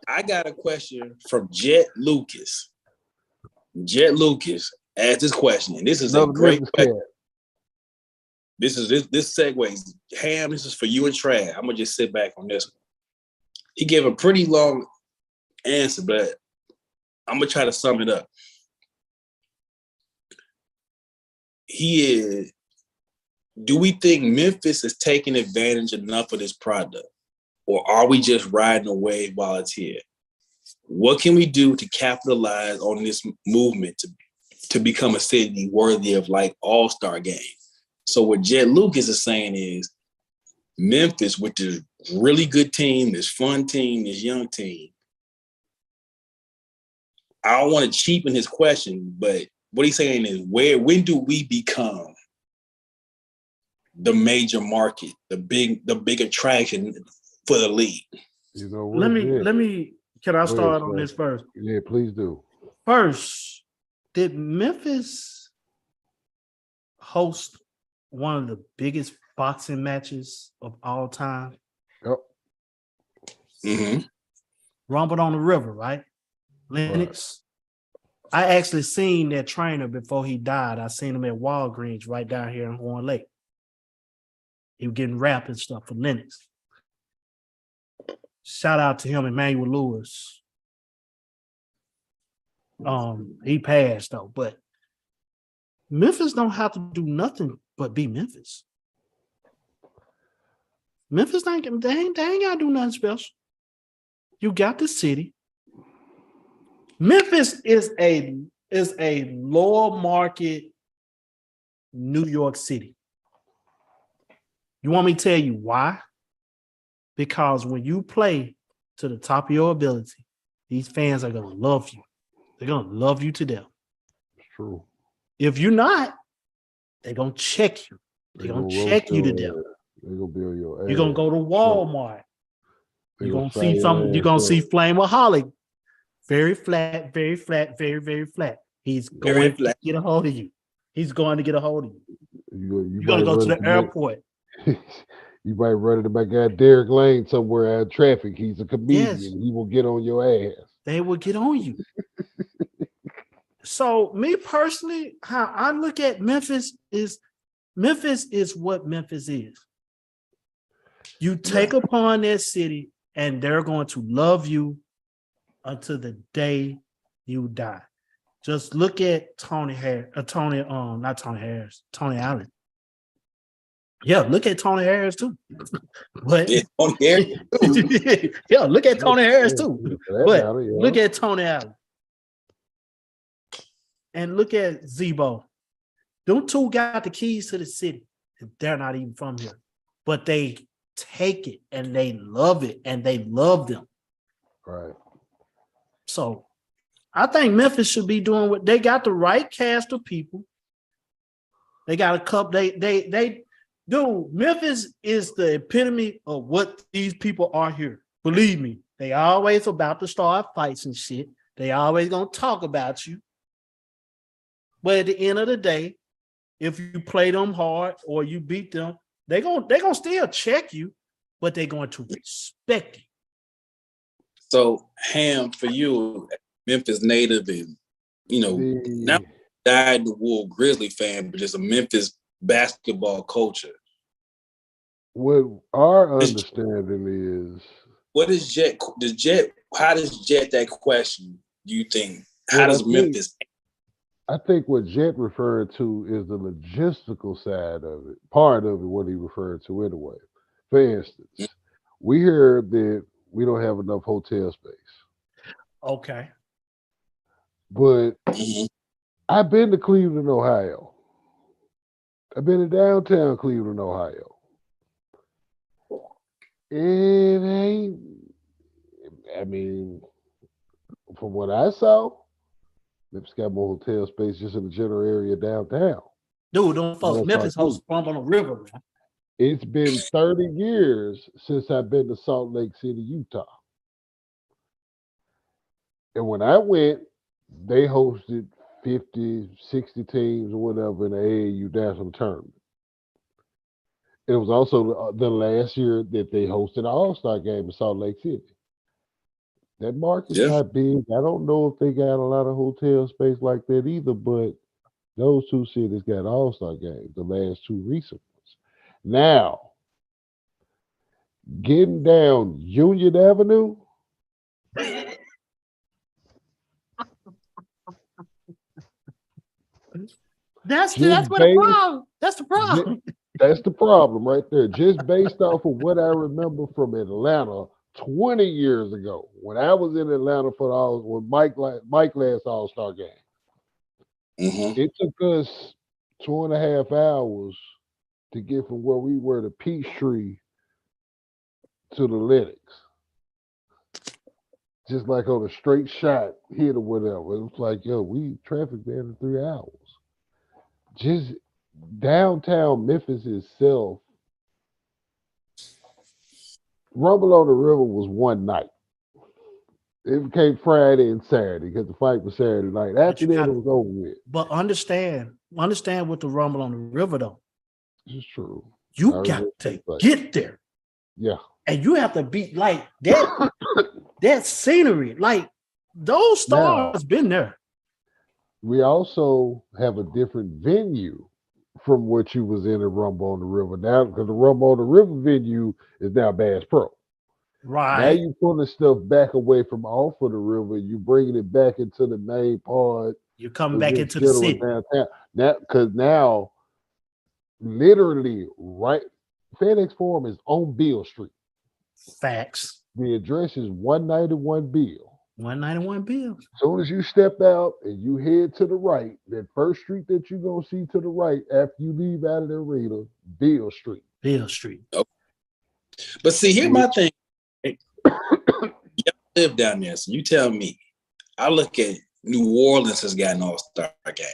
Speaker 1: I got a question from Jet Lucas. Jet Lucas asked this question, and this is a great question. This segues. Ham, this is for you and Trav. I'm gonna just sit back on this one. He gave a pretty long answer, but I'm gonna try to sum it up. Do we think Memphis is taking advantage enough of this product, or are we just riding a wave while it's here? What can we do to capitalize on this movement to become a city worthy of like all-star game? So what Jet Lucas is saying is Memphis, with this really good team, this fun team, this young team. I don't want to cheapen his question, but what he's saying is when do we become the major market, the big attraction for the league?
Speaker 2: Let me can I start on this first?
Speaker 3: Yeah, please do.
Speaker 2: First, Did Memphis host one of the biggest boxing matches of all time?
Speaker 3: Yep.
Speaker 1: Mm-hmm.
Speaker 2: Rumble on the River, right? Lennox. Right. I actually seen that trainer before he died. I seen him at Walgreens right down here in Horn Lake. He was getting rap and stuff for Lennox. Shout out to him, Emmanuel Lewis. He passed though, but Memphis don't have to do nothing but be Memphis. Memphis they ain't gotta do nothing special. You got the city. Memphis is a lower market New York City. You want me to tell you why? Because when you play to the top of your ability, these fans are gonna love you. They're gonna love you to death.
Speaker 3: It's true.
Speaker 2: If you're not, they're gonna check you. They're gonna check you to death.
Speaker 3: They're gonna build your ass.
Speaker 2: You're gonna go to Walmart. You're gonna see something. You're gonna see Flameaholic. Very flat, very flat, very, very flat. He's going to get a hold of you. He's going to get a hold of you. You're gonna go to the airport.
Speaker 3: You might run into my guy Derek Lane somewhere out of traffic. He's a comedian. Yes. He will get on your ass.
Speaker 2: They will get on you. So me personally, how I look at Memphis is what Memphis is. You take upon that city and they're going to love you until the day you die. Just look at Tony Allen. Yeah, look at Tony Harris too. But
Speaker 1: Tony Harris
Speaker 2: too. Yeah, look at Tony Harris too. But look at Tony Allen. And look at Zebo. Them two got the keys to the city. They're not even from here. But they take it and they love it and they love them.
Speaker 3: Right.
Speaker 2: So I think Memphis should be doing what they got the right cast of people. They got a couple. Dude, Memphis is the epitome of what these people are here. Believe me, they always about to start fights and shit. They always gonna talk about you. But at the end of the day, if you play them hard or you beat them, they're gonna still check you, but they're going to respect you.
Speaker 1: So, Ham, for you, Memphis native and, not dyed-in-the-wool Grizzly fan, but just a Memphis basketball culture.
Speaker 3: What our understanding is,
Speaker 1: what is Jet? How does Jet that question? Do you think? How does Memphis?
Speaker 3: I think what Jet referred to is the logistical side of it. Part of it, what he referred to anyway. For instance, we hear that we don't have enough hotel space.
Speaker 2: Okay.
Speaker 3: But I've been to Cleveland, Ohio. I've been to downtown Cleveland, Ohio. It ain't, from what I saw, Memphis got more hotel space just in the general area downtown.
Speaker 2: Dude, don't folks. Memphis hosts Rumble on the River, man.
Speaker 3: It's been 30 years since I've been to Salt Lake City, Utah. And when I went, they hosted 50, 60 teams or whatever in the AAU national tournament. It was also the last year that they hosted an All-Star game in Salt Lake City. That market's not big. I don't know if they got a lot of hotel space like that either, but those two cities got All-Star games, the last two recent ones. Now, getting down Union Avenue,
Speaker 2: that's what the problem. That's the problem.
Speaker 3: That's the problem right there. Just based off of what I remember from Atlanta 20 years ago, when I was in Atlanta when Mike last All-Star game. It took us 2.5 hours to get from where we were to Peachtree to the Lennox. Just like on a straight shot hit or whatever. It was like, we traffic there in 3 hours. Just downtown Memphis itself, Rumble on the River was one night. It became Friday and Saturday because the fight was Saturday night. After that, it was over with.
Speaker 2: But understand with the Rumble on the River, though.
Speaker 3: It's true.
Speaker 2: You got to get there.
Speaker 3: Yeah.
Speaker 2: And you have to be like that. That scenery, like those stars been there.
Speaker 3: We also have a different venue from what you was in the Rumble on the River now, because the Rumble on the River venue is now Bass Pro.
Speaker 2: Right.
Speaker 3: Now you pulling stuff back away from off of the river, you bringing it back into the main part.
Speaker 2: You're coming back into the city.
Speaker 3: Downtown. Now, literally, right, FedEx Forum is on Beale Street.
Speaker 2: Facts.
Speaker 3: The address is 191 Beale.
Speaker 2: 191 Beale.
Speaker 3: As soon as you step out and you head to the right, that first street that you're going to see to the right after you leave out of the arena, Beale Street.
Speaker 2: Beale Street.
Speaker 1: Okay. But see, here's my thing. Y'all live down there, so you tell me. I look at New Orleans has got an all-star game.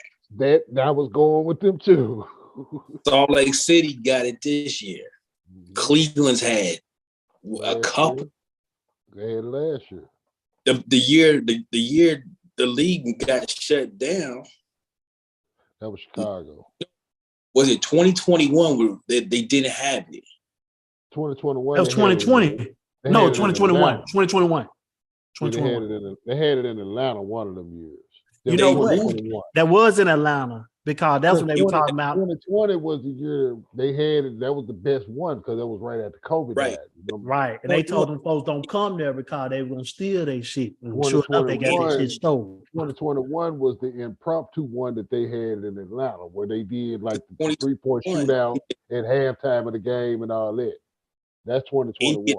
Speaker 3: I was going with them too.
Speaker 1: Salt Lake City got it this year. Cleveland's had a couple.
Speaker 3: They had last year.
Speaker 1: The year the league got shut down.
Speaker 3: That was Chicago.
Speaker 1: Was it 2021 where they didn't have it?
Speaker 3: 2021.
Speaker 2: That was 2020. No, 2021. 2021.
Speaker 3: 2021. They had it in Atlanta one of them years.
Speaker 2: You know what? That was in Atlanta because that's when they were talking about.
Speaker 3: 2020 was the year they had it. That was the best one because that was right after COVID.
Speaker 1: Right.
Speaker 2: Right. And they told them folks don't come there because they were going to steal their shit. Sure enough, they got their shit stolen. 2021
Speaker 3: was the impromptu one that they had in Atlanta where they did like the 3-point shootout at halftime of the game and all that. That's 2021. It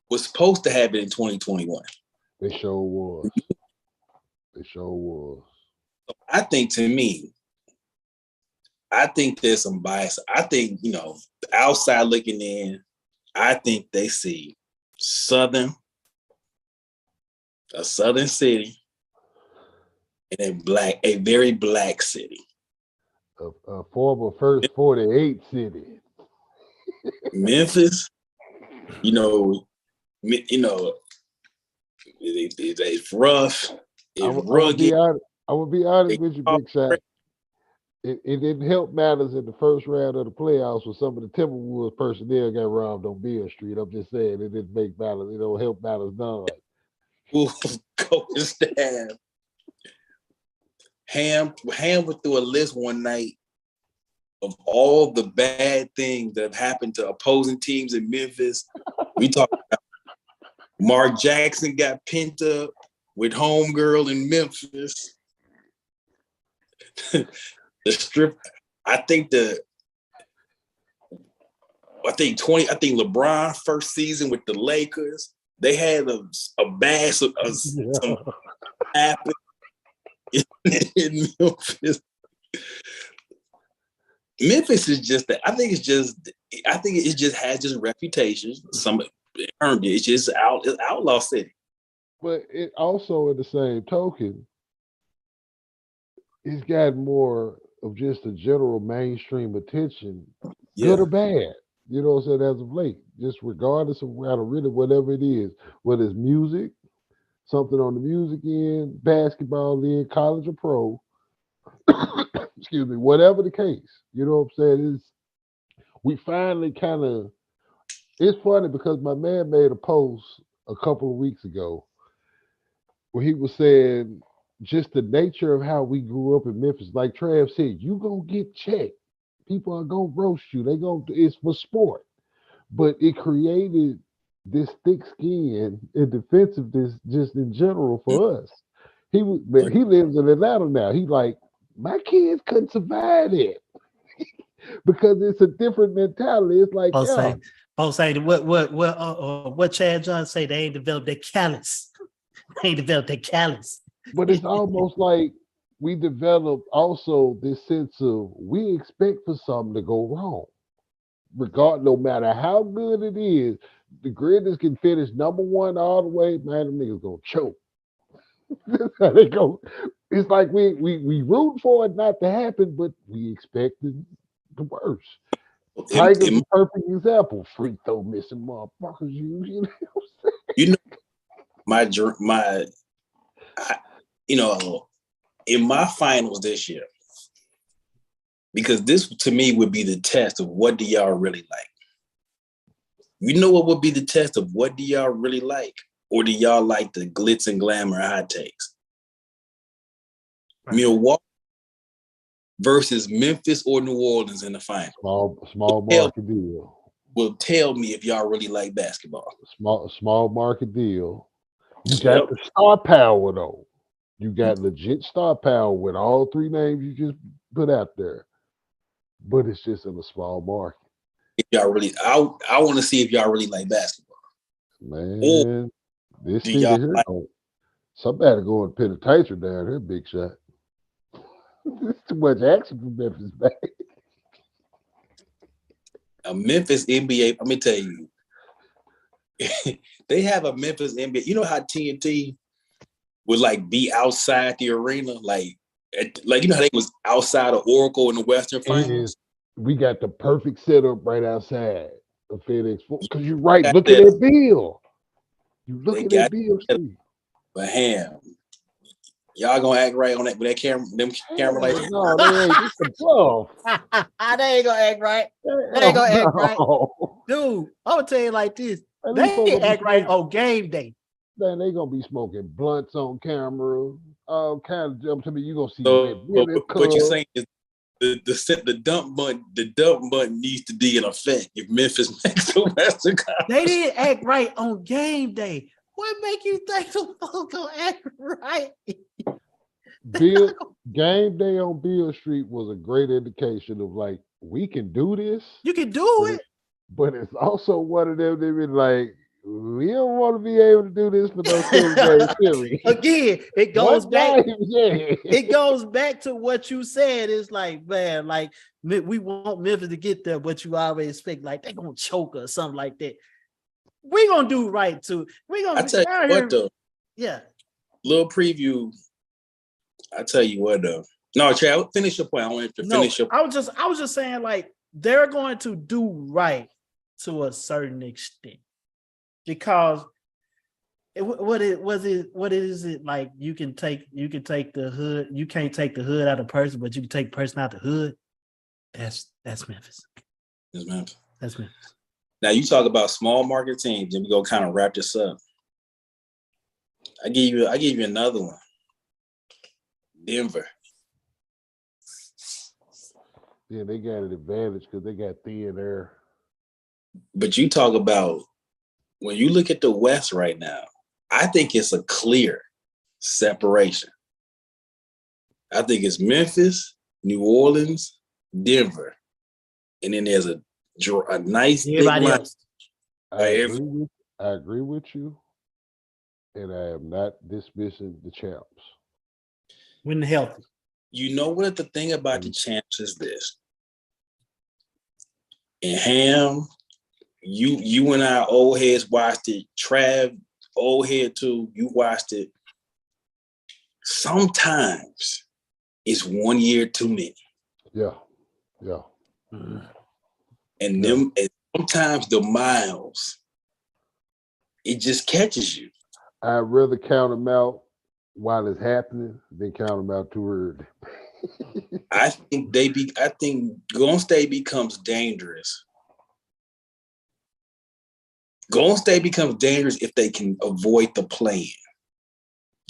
Speaker 1: was supposed to happen in 2021.
Speaker 3: They sure was. It sure was.
Speaker 1: I think there's some bias. I think, outside looking in, I think they see a southern city and a very black city.
Speaker 3: A former first 48 city.
Speaker 1: Memphis, it's rough. It's rugged.
Speaker 3: I would be honest with you, Big Shot. It didn't help matters in the first round of the playoffs when some of the Timberwolves personnel got robbed on Beale Street. I'm just saying it didn't make matters. It don't help matters none.
Speaker 1: Coaching staff. Ham went through a list one night of all the bad things that have happened to opposing teams in Memphis. We talked about Mark Jackson got pent up with homegirl in Memphis. The strip. I think LeBron first season with the Lakers, they had a bash of some happened in Memphis. Memphis is just that. I think it just has just reputation. Some earned it. It's just outlaw city.
Speaker 3: But it also, in the same token, it's got more of just a general mainstream attention, good or bad. You know what I'm saying? As of late, just regardless of really whatever it is, whether it's music, something on the music end, basketball end, college or pro, excuse me, whatever the case. You know what I'm saying? We finally kind of. It's funny because my man made a post a couple of weeks ago where he was saying just the nature of how we grew up in Memphis. Like Trav said, you gonna get checked. People are gonna roast you. It's for sport. But it created this thick skin and defensiveness just in general for us. He lives in Atlanta now. He's like, my kids couldn't survive it because it's a different mentality. It's like,
Speaker 2: folks say what Chad John say, they ain't developed their callous. They ain't developed their callous.
Speaker 3: But it's almost like we develop also this sense of we expect for something to go wrong. No matter how good it is, the Grizzlies can finish number one all the way, man, them niggas gonna choke. That's how they go. It's like we root for it not to happen, but we expected the worst. Tiger's a perfect example. Free throw missing motherfuckers.
Speaker 1: in my finals this year, because this to me would be the test of what do y'all really like. You know what would be the test of what do y'all really like? Or do y'all like the glitz and glamour hot takes? Right. Milwaukee versus Memphis or New Orleans in the final.
Speaker 3: Small market deal.
Speaker 1: Will tell me if y'all really like basketball.
Speaker 3: Small market deal. You got the star power though. You got legit star power with all three names you just put out there. But it's just in a small market.
Speaker 1: If y'all really, I want to see if y'all really like basketball.
Speaker 3: Man, this city here, somebody going penetration down here, big shot. There's too much action for Memphis, man.
Speaker 1: A Memphis NBA, let me tell you, they have a Memphis NBA. You know how TNT would like be outside the arena, like you know how they was outside of Oracle in the Western Finals.
Speaker 3: We got the perfect setup right outside of FedEx because you're right. Look at that bill. You look at that bill street.
Speaker 1: But y'all gonna act right on that with that camera, them camera lights.
Speaker 3: No, they ain't. It's the bluff.
Speaker 2: They ain't gonna act right. They ain't gonna act right, dude. I'm gonna tell you like this. They act right on game day.
Speaker 3: Then they gonna be smoking blunts on camera. All kind of jump to me. You gonna see
Speaker 1: what you're saying is the dump button needs to be in effect if Memphis makes the Western Conference.
Speaker 2: They didn't act right on game day. What make you think the folks gonna act right?
Speaker 3: Game day on Beale Street was a great indication of like we can do this.
Speaker 2: You can do it.
Speaker 3: But it's also one of them that be like, we don't want to be able to do this for those series.
Speaker 2: Again, it goes back. It goes back to what you said. It's like, man, like we want Memphis to get there, but you always expect like they're gonna choke or something like that. We're gonna do right too. We're gonna.
Speaker 1: I tell you what though.
Speaker 2: Yeah.
Speaker 1: Little preview. I tell you what though. No, Chad, finish your point. I want to finish your.
Speaker 2: I was just saying like they're going to do right to a certain extent. Because what is it like? You can take the hood. You can't take the hood out of person, but you can take the person out the hood. That's Memphis.
Speaker 1: That's Memphis.
Speaker 2: That's Memphis.
Speaker 1: Now you talk about small market teams, and we go kind of wrap this up. I give you another one. Denver.
Speaker 3: Yeah, they got an advantage because they got thin air.
Speaker 1: But you talk about. When you look at the West right now, I think it's a clear separation. I think it's Memphis, New Orleans, Denver, and then there's a nice big line.
Speaker 3: I agree with you, and I am not dismissing the champs.
Speaker 2: When healthy.
Speaker 1: You know what the thing about the champs is this. And Ham, you and I old heads watched it. Trav, old head too, you watched it. Sometimes it's 1 year too many.
Speaker 3: Yeah.
Speaker 1: Mm-hmm. And sometimes the miles, it just catches you.
Speaker 3: I'd rather count them out while it's happening than count them out too early.
Speaker 1: I think Golden State becomes dangerous. Golden State becomes dangerous if they can avoid the play-in.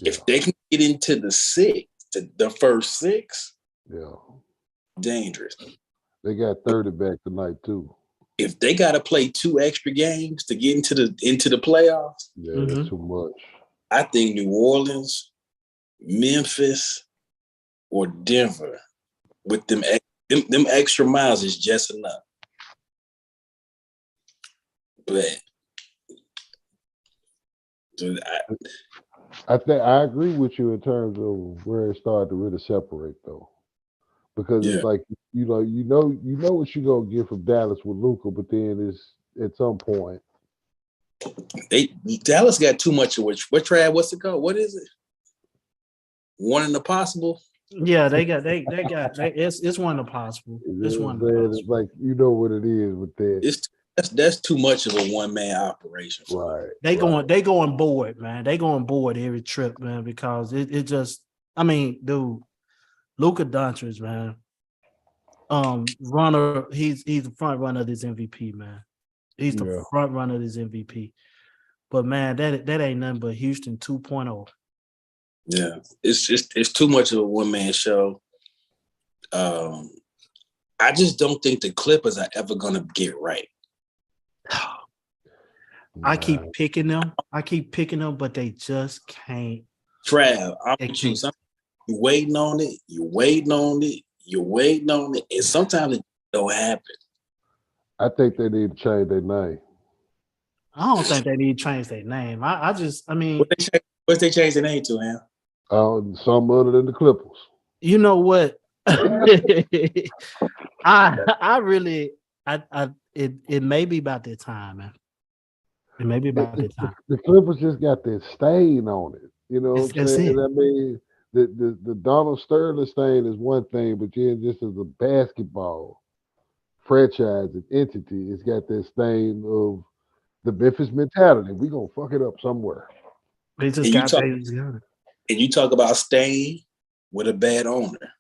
Speaker 1: Yeah. If they can get into the first six, dangerous.
Speaker 3: They got 30 back tonight too.
Speaker 1: If they got to play 2 extra games to get into the playoffs,
Speaker 3: that's too much.
Speaker 1: I think New Orleans, Memphis, or Denver with them extra miles is just enough. But
Speaker 3: I think I agree with you in terms of where it started to really separate though. Because it's like you know what you're gonna get from Dallas with Luka, but then it's at some point.
Speaker 1: Dallas got too much of what's it called? What is it? One in the possible?
Speaker 2: Yeah, they got it's one of the possible. It's one.
Speaker 3: It's like you know what it is with that.
Speaker 1: It's too That's too much of a one-man operation.
Speaker 3: Right.
Speaker 2: They going board, man. They going board every trip, man, because it just, I mean, dude, Luka Doncic, man. Runner, he's the front runner of this MVP, man. He's the front runner of this MVP. But man, that ain't nothing but Houston 2.0.
Speaker 1: Yeah, it's too much of a one-man show. I just don't think the Clippers are ever gonna get right.
Speaker 2: I keep picking them, but they just can't.
Speaker 1: Trav, I'm with you. You're waiting on it, and sometimes it don't happen.
Speaker 3: I think they need to change their name.
Speaker 2: I don't think they need to change their name. I mean,
Speaker 1: What's they change their name to, man?
Speaker 3: Some other than the Clippers.
Speaker 2: You know what? It may be about that time, man. It may be about that time.
Speaker 3: The Clippers just got this stain on it. You know what I'm saying? I mean, the Donald Sterling stain is one thing, but then just as a basketball franchise and entity, it's got that stain of the Memphis mentality. We gonna fuck it up somewhere.
Speaker 2: They just got together.
Speaker 1: And you talk about staying with a bad owner.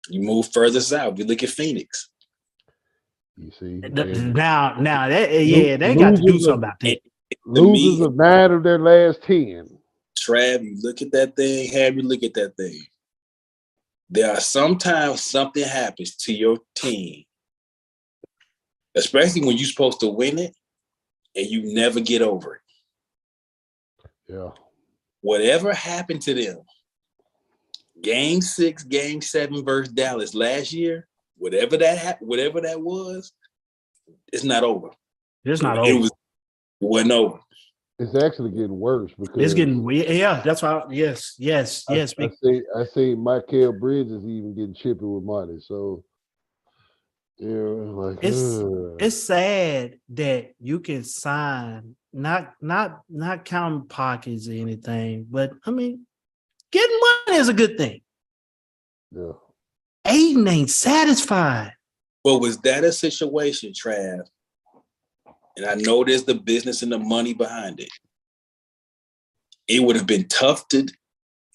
Speaker 1: You move further south. You look at Phoenix.
Speaker 3: You see,
Speaker 2: now they got to do something about that.
Speaker 3: Losers of 9 of their last 10.
Speaker 1: Trav, you look at that thing. Have you look at that thing? There are sometimes something happens to your team, especially when you're supposed to win it, and you never get over it.
Speaker 3: Yeah.
Speaker 1: Whatever happened to them, Game 6, Game 7 versus Dallas last year, whatever that was, it's not over.
Speaker 2: It's not over.
Speaker 1: It wasn't over.
Speaker 3: It's actually getting worse because
Speaker 2: it's getting weird. Yeah, that's why. Yes.
Speaker 3: I see Mikal Bridges even getting chippy with money. So yeah,
Speaker 2: it's sad that you can sign not counting pockets or anything, but I mean, getting money is a good thing.
Speaker 3: Yeah.
Speaker 2: Aiden ain't satisfied.
Speaker 1: But was that a situation, Trav? And I know there's the business and the money behind it. It would have been tough it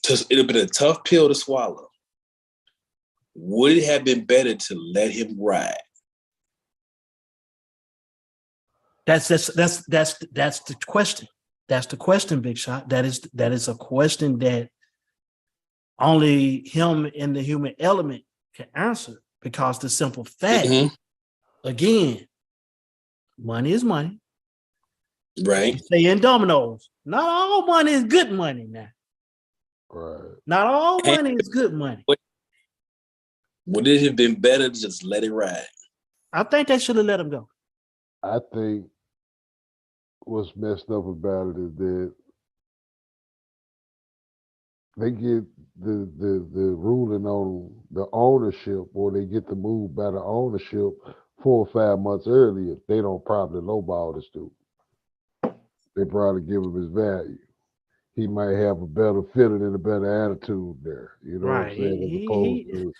Speaker 1: would have been a tough pill to swallow. Would it have been better to let him ride?
Speaker 2: That's the question. That's the question, Big Shot. That is a question that only him and the human element can answer, because the simple fact, again, money is money.
Speaker 1: Right.
Speaker 2: Say in dominoes, not all money is good money now.
Speaker 3: Right.
Speaker 2: Not all money is good money.
Speaker 1: Would it have been better to just let it ride?
Speaker 2: I think they should have let him go.
Speaker 3: I think what's messed up about it is that they get the ruling on the ownership, or they get the move by the ownership 4 or 5 months earlier. They don't probably lowball this dude. They probably give him his value. He might have a better feeling and a better attitude there. You know
Speaker 2: right.
Speaker 3: what I'm saying? As opposed to.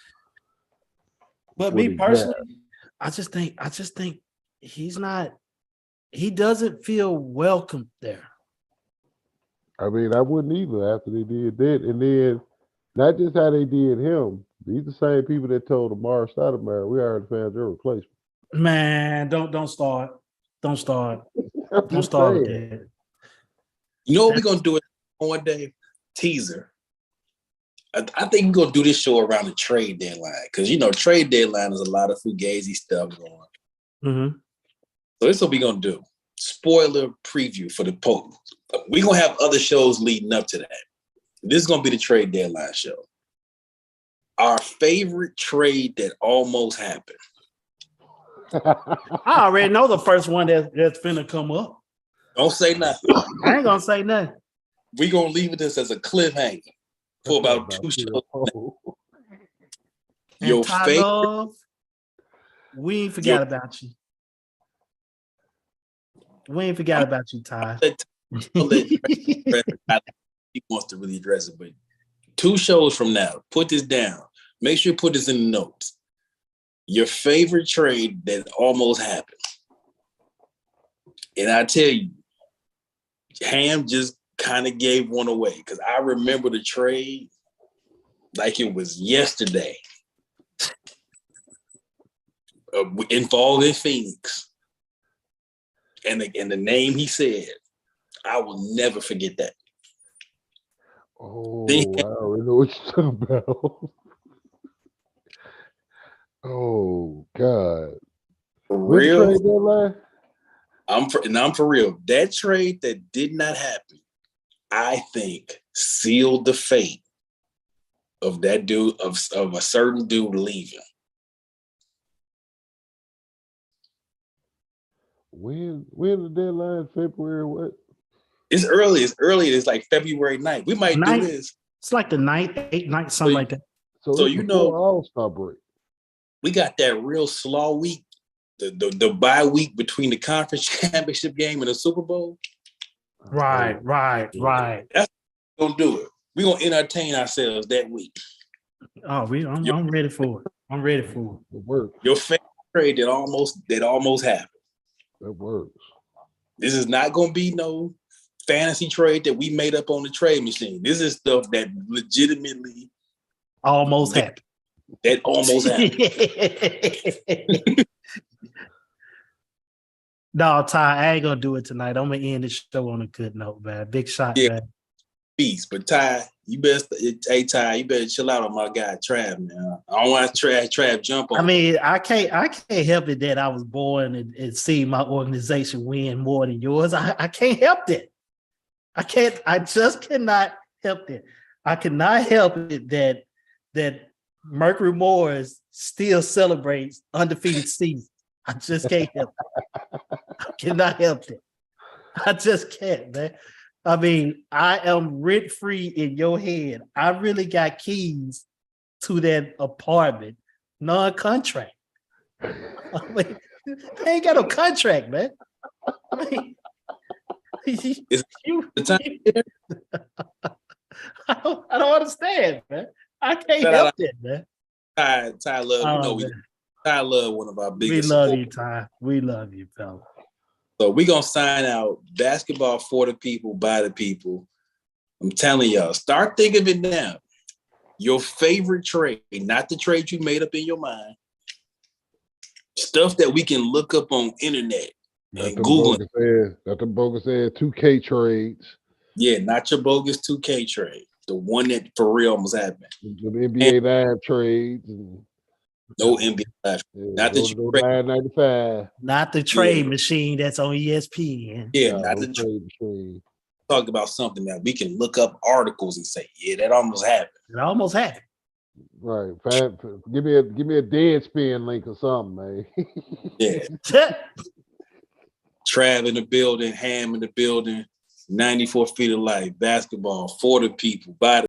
Speaker 2: But me personally, I just think he's not. He doesn't feel welcome there.
Speaker 3: I mean, I wouldn't either after they did that. And then, not just how they did him, these the same people that told Amari Stoudemire, we already found your replacement.
Speaker 2: Man, don't start. Don't start. Don't start with that.
Speaker 1: You know what we're going to do it one day? Teaser. I think we're going to do this show around the trade deadline, because, trade deadline is a lot of fugazi stuff going on.
Speaker 2: Mm-hmm.
Speaker 1: So this is what we're going to do. Spoiler preview for the post. We're going to have other shows leading up to that. This is going to be the trade deadline show. Our favorite trade that almost happened.
Speaker 2: I already know the first one that's finna come up.
Speaker 1: Don't say nothing.
Speaker 2: I ain't going to say nothing.
Speaker 1: We're going to leave this as a cliffhanger for about 2 shows. Your favorite.
Speaker 2: Love, we ain't forgot about you. We ain't forgot about you, Ty.
Speaker 1: He wants to really address it, but 2 shows from now, put this down. Make sure you put this in the notes. Your favorite trade that almost happened. And I tell you, Ham just kind of gave one away because I remember the trade like it was yesterday. Involved in Phoenix. And the name he said, I will never forget that.
Speaker 3: Oh, I already know what you're talking about. Oh, God.
Speaker 1: For real?
Speaker 3: Trade deadline?
Speaker 1: I'm for real. That trade that did not happen, I think, sealed the fate of that dude, of a certain dude leaving.
Speaker 3: When the deadline? February what?
Speaker 1: It's early. It's like February 9th. We might do this.
Speaker 2: It's like the 9th, 8th night, something like that.
Speaker 1: So you know,
Speaker 3: All-Star break.
Speaker 1: We got that real slow week, the bye week between the conference championship game and the Super Bowl.
Speaker 2: Right.
Speaker 1: That's what we're gonna do it. We're gonna entertain ourselves that week.
Speaker 2: Oh, I'm ready for it. I'm ready for it.
Speaker 3: It works.
Speaker 1: Your favorite trade that almost happened.
Speaker 3: It works.
Speaker 1: This is not gonna be no fantasy trade that we made up on the trade machine. This is stuff that legitimately
Speaker 2: almost happened.
Speaker 1: That almost happened.
Speaker 2: No, Ty, I ain't gonna do it tonight. I'm gonna end the show on a good note, man. Big shot, man.
Speaker 1: Peace. But Ty, you better chill out on my guy Trav, man. I don't want Trav jump on.
Speaker 2: I mean, I can't help it that I was born and see my organization win more than yours. I can't help it. I just cannot help it. I cannot help it that Mercury Morris still celebrates undefeated season. I just can't help it. I cannot help it. I just can't, man. I mean, I am rent-free in your head. I really got keys to that apartment, non-contract. I mean, they ain't got no contract, man. I mean, I don't understand, man. I can't help it, man.
Speaker 1: Ty love, Ty love one of our biggest.
Speaker 2: We love you, Ty. We love you, fella.
Speaker 1: So we're gonna sign out. Basketball for the people, by the people. I'm telling y'all, start thinking of it now. Your favorite trade, not the trade you made up in your mind. Stuff that we can look up on internet and Google.
Speaker 3: Not the bogus 2K trades.
Speaker 1: Yeah, not your bogus 2K trade. The one that for real almost happened.
Speaker 3: The NBA Live trades.
Speaker 1: No NBA Live. Not the
Speaker 3: trade 95.
Speaker 2: Not the trade machine that's on ESPN.
Speaker 1: Yeah, not the trade machine. Talk about something that we can look up articles and say, yeah, that almost happened.
Speaker 2: It almost happened.
Speaker 3: Right. Give me a dead spin link or something, man.
Speaker 1: Yeah. Trav in the building, Ham in the building, 94 feet of light, basketball for the people, by the